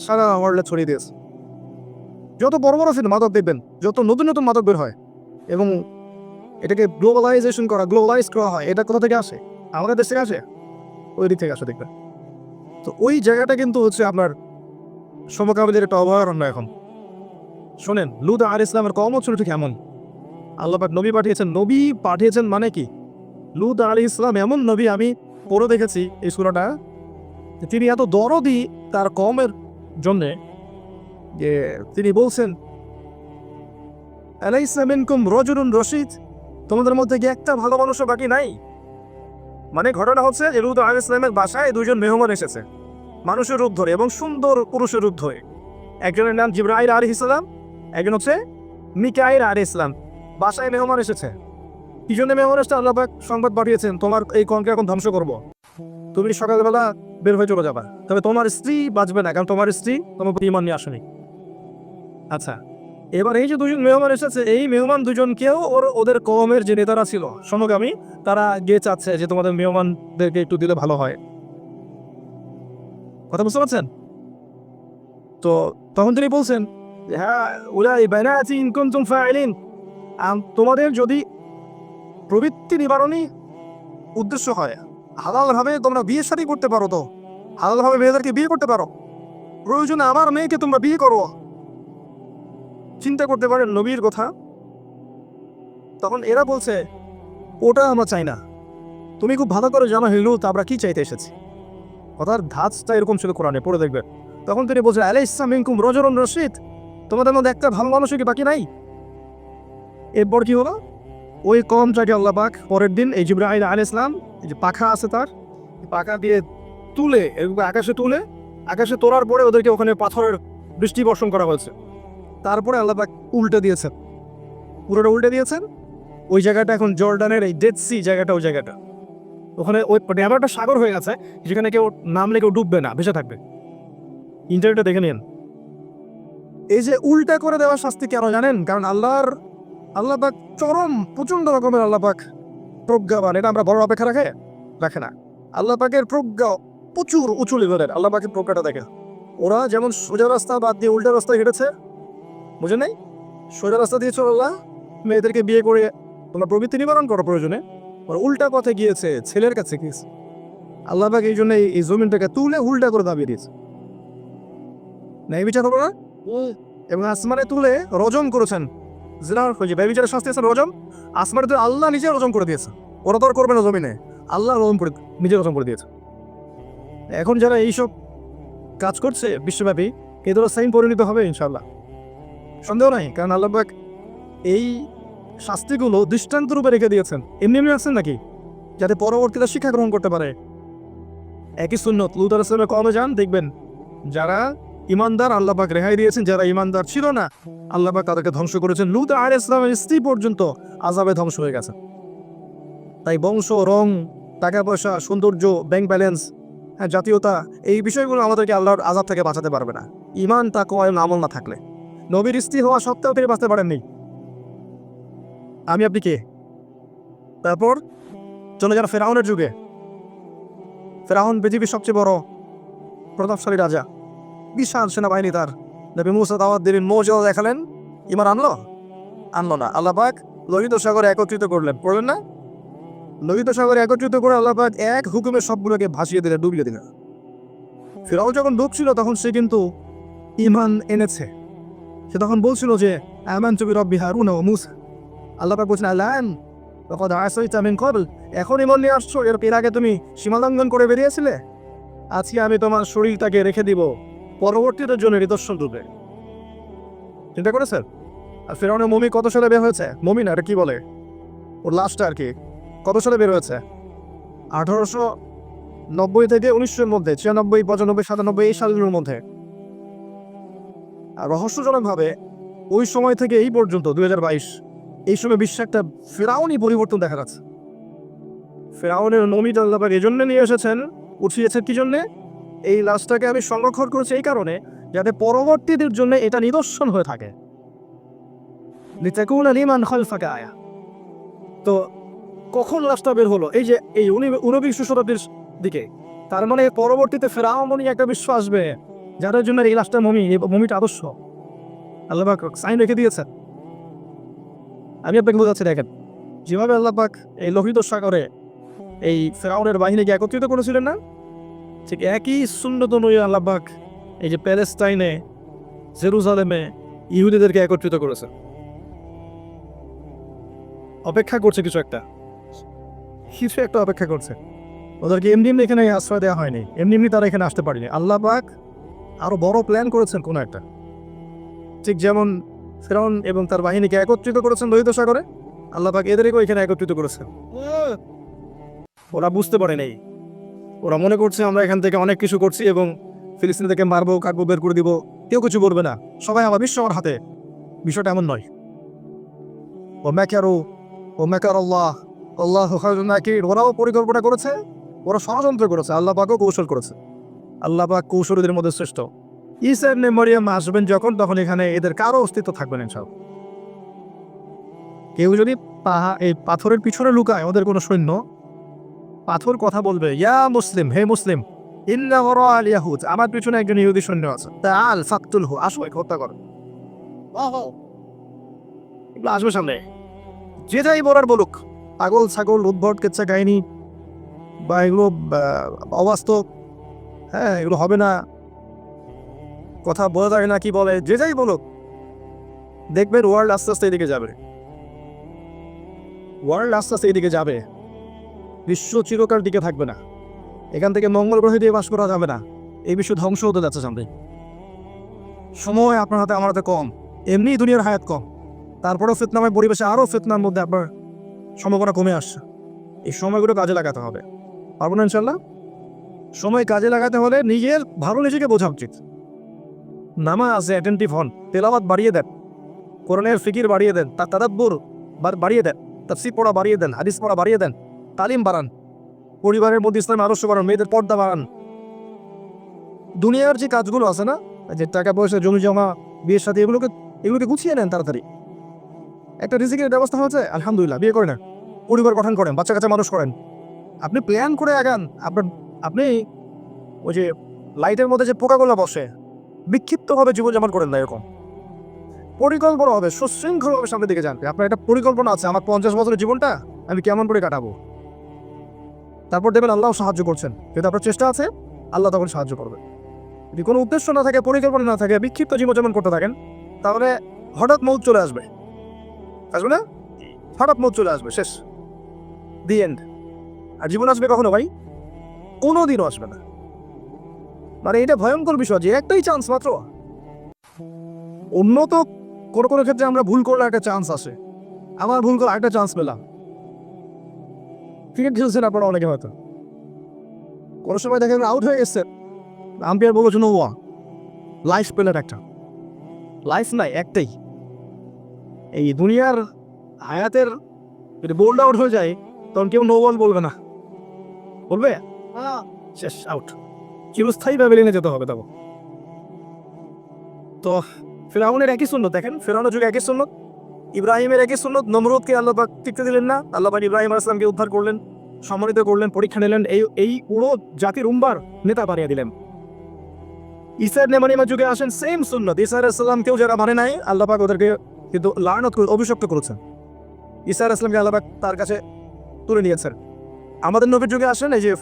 সারা ওয়ার্ল্ডে ছড়িয়ে দিয়েছে। যত বড় বড় ফিল্ম মাদক দেখবেন, যত নতুন নতুন মাদক বের হয় এবং এটাকে গ্লোবালাইজেশন করা, গ্লোবালাইজ করা হয়, এটা কোথা থেকে আসে? আমাদের দেশ থেকে আসে, ওই দিক থেকে আসে দেখবেন। তো ওই জায়গাটা কিন্তু হচ্ছে আপনার সমকামীদের একটা অভয়ারণ্য এখন। শোনেন, লুত আলাইহিস সালামের কওম ছিল ঠিক এমন। আল্লাহ পাক নবী পাঠিয়েছেন। নবী পাঠিয়েছেন মানে কি? লুত আলাইহিস সালাম এমন নবী, আমি পড়ে দেখেছি এই সূরাটা, তিনি এত দরদি তার কওমের জন্যে যে তিনি বলছেন, আলাইসা মিনকুম রাজুলুন রশিদ, তোমাদের মধ্যে কি একটা ভালো মানুষও বাকি নাই? মানে ঘটনা হচ্ছে যে লুত আলাইহিস সালামের বাসায় দুজন মেহমান এসেছে মানুষের রূপ ধরে এবং সুন্দর পুরুষের রূপ ধরে। একজনের নাম জিবরাইল আলাইহিস সালাম, একজন হচ্ছে মিকাইল আলাইহিস সালাম। বাসায় মেহমান এসেছে। কি জন্য মেহমান এসেছে? আল্লাহ পাক সংবাদ পাঠিয়েছেন, তোমার এই কনকে এখন ধ্বংস করব, তুমি সকালবেলা বের হয়ে চলে যাবা, তবে তোমার স্ত্রী বাঁচবে না, কারণ তোমার স্ত্রী তোমার প্রতি ঈমান নিয়ে আসেনি। আচ্ছা, এবার এই যে দুজন মেহমান এসেছে, এই মেহমান দুজনকেও ওদের কওমের যে নেতারা ছিল সমকামী, তারা গিয়ে চাচ্ছে যে তোমাদের মেহমানদেরকে একটু দিলে ভালো হয়। কথা বুঝতে পারছেন? তো তখন তিনি বলছেন, হ্যাঁ উলাই বানাতি ইন কুনতুম ফাইলিন, তোমাদের যদি প্রবৃত্তি নিবারণী উদ্দেশ্য হয়, হালালভাবে তোমরা বিয়ে শাদী করতে পারো, তো হালালভাবে মেয়েদেরকে বিয়ে করতে পারো, প্রয়োজনে আমার মেয়েকে তোমরা বিয়ে করো। চিন্তা করতে পারেন নবীর কথা। তখন এরা বলছে, ওটা আমরা চাই না, তুমি খুব ভালো করে জানো হিলু তা আমরা কি চাইতে এসেছি। কথার ধাঁচটা এরকম ছিল কোরআনে, পড়ে দেখবে। তখন তিনি বলছেন, আলাইসা মিনকুম রাজুলুন রশিদ, তোমাদের মধ্যে একটা ভালো মানুষও কি বাকি নাই? এরপর কি হলো? ওই কওমটাকে আল্লাহ পাক পরের দিন এই জিবরাইল আলাইহিস সালাম এই যে পাখা আছে তার, পাখা দিয়ে তুলে এরকম আকাশে তোলার পরে ওদেরকে ওখানে পাথরের বৃষ্টি বর্ষণ করা হয়েছে। তারপরে আল্লাহ পাক উল্টে দিয়েছেন, পুরোটা উল্টে দিয়েছেন। ওই জায়গাটা এখন জর্ডানের এই ডেড সি জায়গাটা, ওই জায়গাটা ওখানে ওই এমন একটা সাগর হয়ে গেছে যেখানে কেউ নামলে কেউ ডুববে না, ভেসে থাকবে। ইন্টারনেটে দেখে নিন। এই যে উল্টা করে দেওয়ার শাস্তি কেন জানেন? কারণ আল্লাহ পাক চরম প্রচন্ড রকমের আল্লাহ পাক প্রজ্ঞাবান। এটা আমরা বড় অপেক্ষা রাখে না। আল্লাহ পাকের প্রজ্ঞা প্রচুর উঁচু লেভেলের। আল্লাহ পাকের প্রজ্ঞাটা দেখে। ওরা যেমন সোজা রাস্তা বাদ দিয়ে উল্টা রাস্তায় হেঁটেছে, বুঝে নেই? সোজা রাস্তা দিয়ে চল্লাহ মেয়েদেরকে বিয়ে করে তোমরা প্রবৃত্তি নিবারণ করো প্রয়োজনে, ওরা উল্টা পথে গিয়েছে, ছেলের কাছে গিয়েছে। আল্লাহ পাক এই জন্য এই জমিনটাকে তুলে উল্টা করে দাবিয়ে দিয়েছে। না এই বিচার হবো না? এবং আসমানে তুলে রজম করেছেন। জিনার যে ব্যভিচারের শাস্তি আছে রজম, আসমানে তুলে আল্লাহ নিজে রজম করে দিয়েছে। ওরা তো আর করবে না জমিনে, আল্লাহ রজম করে নিজে রজম করে দিয়েছে। এখন যারা এইসব কাজ করছে বিশ্বব্যাপী, এদের সাইন পরিণত হবে ইনশাআল্লাহ, সন্দেহ নাই। কারণ আল্লাহ পাক এই শাস্তিগুলো দৃষ্টান্ত রূপে রেখে দিয়েছেন। এমনি এমনি আছেন নাকি? যাতে পরবর্তীতে শিক্ষা গ্রহণ করতে পারে। একই সুন্নত লূত আলাইহিস সালামের কওমে যান, দেখবেন যারা ইমানদার আল্লাহ পাক রেহাই দিয়েছেন, যারা ইমানদার ছিল না আল্লাহ পাক তাদেরকে ধ্বংস করেছেন। লূত আলাইহিস সালামের স্ত্রী পর্যন্ত আযাবে ধ্বংস হয়ে গেছে। তাই বংশ, রং, টাকা পয়সা, সৌন্দর্য, ব্যাংক ব্যালেন্স, জাতীয়তা, এই বিষয়গুলো আমাদেরকে আল্লাহর আযাব থেকে বাঁচাতে পারবে না ইমান তাকওয়া এবং আমল না থাকলে। নবীর স্ত্রী হওয়া সত্ত্বেও তিনি বাঁচতে পারেননি। আমি আপনি কে? তারপর চলে যান ফেরাউনের যুগে। ফেরাউন পৃথিবীর সবচেয়ে বড় প্রতাপশালী রাজা, বিশাল সেনাবাহিনী তার। নবী মুসা দাওয়াত দিলেন, মুজিজা দেখালেন, ইমান আনলো না। আল্লাহ পাক লোহিত সাগরে একত্রিত করলেন, পড়লেন না? লোহিত সাগরে একত্রিত করে আল্লাহ পাক এক হুকুমে সবগুলোকে ভাসিয়ে দিলেন, ডুবিয়ে দিলেন। ফেরাউন যখন ডুবছিল তখন সে কিন্তু ইমান এনেছে। সে তখন বলছিল যে আমানতু বিরাব্বি হারুন ওয়া মূসা। আল্লাহ পাক বলছেন আলান ওয়াকাদ আসাইতা মিন ক্বাবল, এখন ইমান নিয়ে আসছো, এর আগে তুমি সীমালঙ্ঘন করে বেরিয়েছিলে। আজকে আমি তোমার শরীরটাকে রেখে দিব পরবর্তীদের জন্য নিদর্শন রূপে। চিন্তা করেছেন? আর ফেরাউনের মমি কত সালে বের হয়েছে? মমি না, এটা কি বলে, ওর লাশটা আর কি, কত সালে বের হয়েছে? 1890 থেকে 1900-এর মধ্যে, 96, 95, 97 এই সালগুলোর মধ্যে। আর রহস্যজনকভাবে ওই সময় থেকে এই পর্যন্ত 2022 এই সময় বিশ্বে একটা ফেরাউনি পরিবর্তন দেখা যাচ্ছে। ফেরাউনের মমিটা আল্লাহ পাক এই জন্য নিয়ে এসেছেন, উঠিয়েছেন কি জন্যে? এই লাশটাকে আমি সংরক্ষণ করেছি এই কারণে যাতে পরবর্তীদের জন্য এটা নিদর্শন হয়ে থাকে। লিতাকুনা লিমান খালফাকা আয়া। তো কখন লাশটা বের হলো? এই যে এই 19 শতাব্দীর দিকে। তার মানে পরবর্তীতে ফেরাউনি একটা বিশ্ব আসবে যাদের জন্য এই লাশটা মমিটা আদর্শ। আল্লাহ পাক সাইন রেখে দিয়েছেন। আমি আপনাকে বোঝাচ্ছি, দেখেন যেভাবে আল্লাহ পাক এই লোহিত সাগরে এই ফেরাউনের বাহিনীকে একত্রিত করেছিলেন না, ঠিক একই সুন্নত অনুযায়ী আল্লাহ পাক এই যে প্যালেস্টাইনে, জেরুজালেমে ইহুদিদেরকে একত্রিত করেছে। অপেক্ষা করছে কিছু একটা অপেক্ষা করছে। ওদেরকে এমনি এখানে আশ্রয় দেওয়া হয়নি, এমনি তারা এখানে আসতে পারেনি। আল্লাহ পাক আরো বড় প্ল্যান করেছেন কোনো একটা। ঠিক যেমন ফেরাউন এবং তার বাহিনীকে একত্রিত করেছেন লোহিত সাগরে, আল্লাহ পাক এদেরকেও এখানে একত্রিত করেছেন। ওরা বুঝতে পারে নেই, ওরা মনে করছে আমরা এখান থেকে অনেক কিছু করছি এবং ফিলিস্তিন থেকে মারবো, কাটবো, বের করে দিব, কেউ কিছু বলবে না, সবাই আমার বিশ্ব আমার হাতে। বিষয়টা এমন নয়। ওরাও পরিকল্পনা করেছে, ওরা ষড়যন্ত্র করেছে, আল্লাহ পাকও কৌশল করেছে। আল্লাহ পাক কৌশলীদের মধ্যে শ্রেষ্ঠ। ঈসা ইবনে মারইয়াম আসবেন যখন, তখন এখানে এদের কারো অস্তিত্ব থাকবে না ইনশাআল্লাহ। কেউ যদি এই পাথরের পিছনে লুকায় ওদের কোনো সৈন্য, পাথর কথা বলবে, ইয়া মুসলিম, হে মুসলিম, ইন্না ওয়ারা আল ইয়াহুদ, আমার পিছনে একজন ইহুদি সৈন্য আছে, তাআল ফাকতুলহু, আসো একে হত্যা করো। এগুলো আসবে সামনে, যে যাই বলার বলুক, পাগল ছাগল, উদ্ভট কেচ্ছা কাহিনী বা এগুলো অবাস্তব, এগুলো হবে না, কথা বলা যায় না, কি বলে, যে যাই বলুক, দেখবেন ওয়ার্ল্ড আস্তে আস্তে এদিকে যাবে। বিশ্ব চিরকাল দিকে থাকবে না। এখান থেকে মঙ্গল গ্রহে দিয়ে বাস করা যাবে না। এই বিশ্ব ধ্বংস হতে যাচ্ছে সামনে। সময় আপনার হাতে আমার হাতে কম, এমনি দুনিয়ার হায়াত কম, তারপরেও ফিতনাময় পরিবেশে আরও ফিতনার মধ্যে আপনার সম্ভাবনা কমে আসছে। এই সময়গুলো কাজে লাগাতে হবে। পারবো না ইনশাল্লাহ। সময় কাজে লাগাতে হলে নিজের ভালো নিজেকে বোঝা উচিত। নামাজ অ্যাটেন্টিভ হন, তেলাওয়াত বাড়িয়ে দেন, কোরআনের ফিকির বাড়িয়ে দেন, তার তাদাব্বুর বাড়িয়ে দেন, তাফসীর পড়া বাড়িয়ে দেন, হাদিস পড়া বাড়িয়ে দেন, তালিম বাড়ান, পরিবারের মধ্যে ইসলামের আদর্শ বাড়ান, মেয়েদের পর্দা বাড়ান। দুনিয়ার যে কাজগুলো আছে না, যে টাকা পয়সা জমি জমা বিয়ের সাথে, এগুলোকে গুছিয়ে নেন তাড়াতাড়ি। একটা রিজিকের ব্যবস্থা হয়েছে, আলহামদুলিল্লাহ, বিয়ে করে নেন, পরিবার গঠন করেন, বাচ্চা কাচ্চা মানুষ করেন। আপনি প্ল্যান করে আগান। আপনি ওই যে লাইটের মধ্যে যে পোকাগুলো বসে বিক্ষিপ্তভাবে জীবনযাপন করেন না, এরকম পরিকল্পনা হবে, সুশৃঙ্খলভাবে সামনের দিকে যান। আপনার একটা পরিকল্পনা আছে, আমার 50 বছরের জীবনটা আমি কেমন করে কাটাবো। তারপর দেখবেন আল্লাহ সাহায্য করছেন। যদি আপনার চেষ্টা আছে, আল্লাহ তখন সাহায্য করবে। যদি কোনো উদ্দেশ্য না থাকে, পরিকল্পনা না থাকে, বিক্ষিপ্ত জীবনযাপন করতে থাকেন, তাহলে হঠাৎ মৌত চলে আসবে না? হঠাৎ মৌত চলে আসবে, শেষ, দি এন্ড। আর জীবন আসবে কখনো ভাই? কোনোদিনও আসবে না। মানে এটা ভয়ঙ্কর বিষয় যে একটাই চান্স মাত্র। অন্য তো কোনো ক্ষেত্রে আমরা ভুল করলে একটা চান্স আসে, আমার ভুল করে একটা চান্স পেলাম। ক্রিকেট খেলছেন আপনারা অনেকে, হয়তো কোনো সময় দেখেন আউট হয়ে গেছে, আম্পায়ার বলেছেন ওয়া, লাইফ পেলেন একটা, লাইফ নাই একটাই। এই দুনিয়ার হায়াতের যদি বোল্ড আউট হয়ে যায়, তখন কেউ নো বল বলবে না, বলবে শেষ, আউট। চিরস্থায়ীভাবে লেনে যেতে হবে তখন। তো ফেরাউনের একই সুন্নত দেখেন, ফেরাউনের যুগে একই সুন্নত, ইব্রাহিমের একই সুন্নত। নমরুদকে আল্লাহ পাক টিকতে দিলেন না, আল্লাহ পাক ইব্রাহিম আলাইহিস সালামকে উদ্ধার করলেন, সম্মানিত করলেন, পরীক্ষা নিলেন, এই পুরো জাতির উম্বার নেতা বানিয়ে দিলেন। ঈসা ইবনে মারইয়ামের যুগে আসেন, সেম সুন্নত। ঈসা আলাইহিস সালামকেও যারা মানে নাই, আল্লাহ পাক ওদেরকে কিন্তু লানত করে অভিশপ্ত করেছেন। ঈসা আলাইহিস সালামকে আল্লাহ পাক তার কাছে তুলে নিয়েছেন। আমাদের নবীর যুগে আসেন, এই যে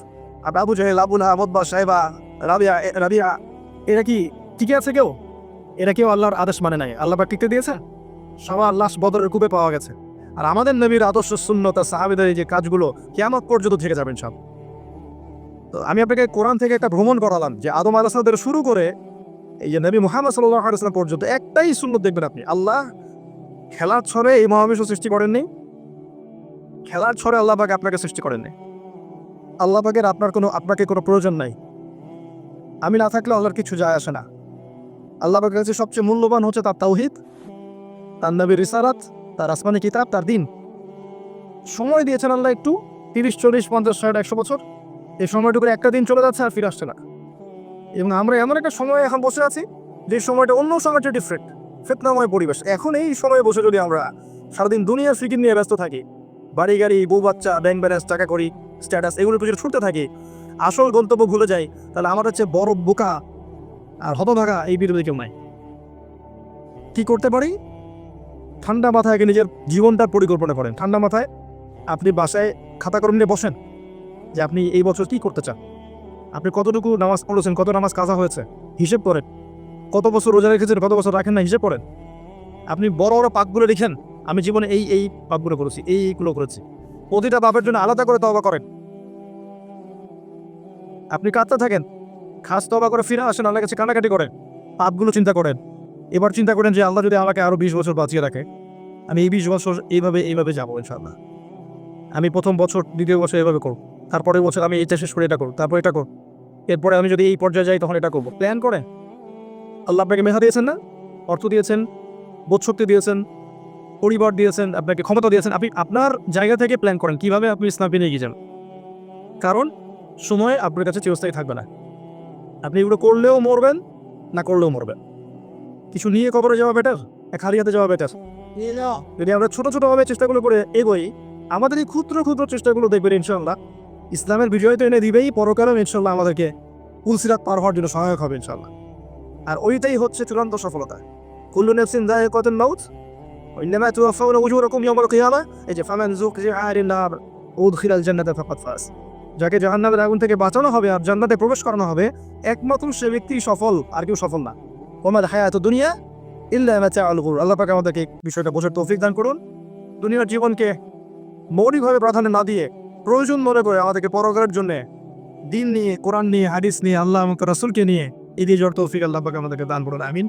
আবু জাহেল, আবু লাহাব, উতবা, শাইবা, রাবিয়া, এরা কি টিকে আছে কেউ? এরা কেউ আল্লাহর আদেশ মানে নাই, আল্লাহ পাক টিকতে দিয়েছেন? সবার লাশ বদরের কূপে পাওয়া গেছে। আর আমাদের নবীর আদর্শ, সুন্নত, সাহাবীদের এই যে কাজগুলো কিয়ামত পর্যন্ত থেকে যাবেন সব। তো আমি আপনাকে কোরআন থেকে একটা ভ্রমণ করালাম, যে আদম আলাইহিস সালাম থেকে শুরু করে এই যে নবী মুহাম্মদ সাল্লাল্লাহু আলাইহি ওয়াসাল্লাম পর্যন্ত একটাই সুন্নত দেখবেন আপনি। আল্লাহ খেলার ছলে এই মহাবিশ্ব সৃষ্টি করেননি, খেলার ছলে আল্লাহ পাক আপনাকে সৃষ্টি করেননি। আল্লাহ পাকের আপনাকে কোনো প্রয়োজন নাই। আমি না থাকলে আল্লাহর কিছু যায় আসে না। আল্লাহ পাকের কাছে সবচেয়ে মূল্যবান হচ্ছে তার তাওহীদ, তার নবীর রিসালাত, তার আসমানি কিতাব, তার দিন। সময় দিয়েছেন আল্লাহ একটু, 30, 40, 50, 60, 100 বছর। এই সময়টুকু একটা দিন চলে যাচ্ছে আর ফিরে আসছে না। এবং আমরা এমন একটা সময় এখন বসে আছি, যে সময়টা অন্য সময়টা ডিফারেন্ট, ফিতনাময় পরিবেশ। এখন এই সময়ে বসে যদি আমরা সারাদিন দুনিয়ার ফিকির নিয়ে ব্যস্ত থাকি, বাড়ি গাড়ি, বউ বাচ্চা, ব্যাংক ব্যালেন্স, টাকা করি, স্ট্যাটাস, এগুলোর পিছনে ছুটতে থাকি, আসল গন্তব্য ভুলে যাই, তাহলে আমার হচ্ছে বড় বোকা আর হতভাগা এই বিরোধী কেউ নাই। কি করতে পারি? ঠান্ডা মাথায় আগে নিজের জীবনটার পরিকল্পনা করেন। ঠান্ডা মাথায় আপনি বাসায় খাতা কলম নিয়ে বসেন, যে আপনি এই বছর কি করতে চান, আপনি কতটুকু নামাজ পড়েছেন, কত নামাজ কাজা হয়েছে, হিসেব করেন। কত বছর রোজা রেখেছেন, কত বছর রাখেন না, হিসেব করেন। আপনি বড় বড় পাপগুলো লিখেন, আমি জীবনে এই পাপগুলো করেছি, এইগুলো করেছি। প্রতিটা পাপের জন্য আলাদা করে তওবা করেন। আপনি কাঁদতে থাকেন, খাস তওবা করে ফিরে আসেন, আল্লাহর কাছে কান্নাকাটি করেন, পাপগুলো চিন্তা করেন। এবার চিন্তা করেন যে আল্লাহ যদি আমাকে আরো 20 বছর বাঁচিয়ে রাখে, আমি এই 20 বছর এইভাবে যাবো ইনশাআল্লাহ। আমি প্রথম বছর, দ্বিতীয় বছর এভাবে করব, তারপরের বছর আমি এটা শেষ করে এটা করব, তারপর এটা করব, এরপরে আমি যদি এই পর্যায়ে যাই তখন এটা করব। প্ল্যান করে। আল্লাহ আপনাকে মেধা দিয়েছেন না, অর্থ দিয়েছেন, বোধশক্তি দিয়েছেন, পরিবার দিয়েছেন, আপনাকে ক্ষমতা দিয়েছেন। আপনি আপনার জায়গা থেকে প্ল্যান করেন কিভাবে আপনি ইসলামকে নিয়ে এগিয়ে যান। কারণ সময় আপনার কাছে চিরস্থায়ী থাকবে না। আপনি এগুলো করলেও মরবেন, না করলেও মরবেন। কিছু নিয়ে কবরে যাওয়া বেটার, খালি হাতে যাওয়া বেটার। যদি আমরা ছোট ছোটভাবে চেষ্টাগুলো করে এগোই, আমাদের এই ক্ষুদ্র ক্ষুদ্র চেষ্টাগুলো দেখবেন ইনশাআল্লাহ ইসলামের বিজয় তো এনে দিবেই, পরকালেও ইনশাআল্লাহ আমাদেরকে পুলসিরাত পার হওয়ার জন্য সহায়ক হবে ইনশাআল্লাহ। আর ওইটাই হচ্ছে চূড়ান্ত সফলতা। কুল্লু নাফসিন যায়িকাতুল মাউত ওয়া ইন্নামা তুওয়াফাউনা উজুরাকুম ইয়াওমাল কিয়ামাহ, এই যে ফামান যুকজিহা আনিন নার উদখিলাল জান্নাতা ফাকাদ ফাজ। যাকে জাহান্নামের আগুন থেকে বাঁচানো হবে আর জান্নাতে প্রবেশ করানো হবে, একমাত্র সে ব্যক্তি সফল, আর কেউ সফল না। ওমাল হায়াতুদ দুনিয়া ইল্লা মাতাউল গুরুর। আল্লাহ পাক আমাদেরকে বিষয়টা বোঝার তৌফিক দান করুন। দুনিয়ার জীবনকে মৌলিকভাবে প্রাধান্য না দিয়ে প্রয়োজন মনে করে আমাদেরকে পরকালের জন্য দিন নিয়ে, কোরআন নিয়ে, হাদিস নিয়ে, আল্লাহ এবং রাসূলকে নিয়ে এগিয়ে যাওয়ার তৌফিক আল্লাহ পাক আমাদেরকে দান করুন। আমিন।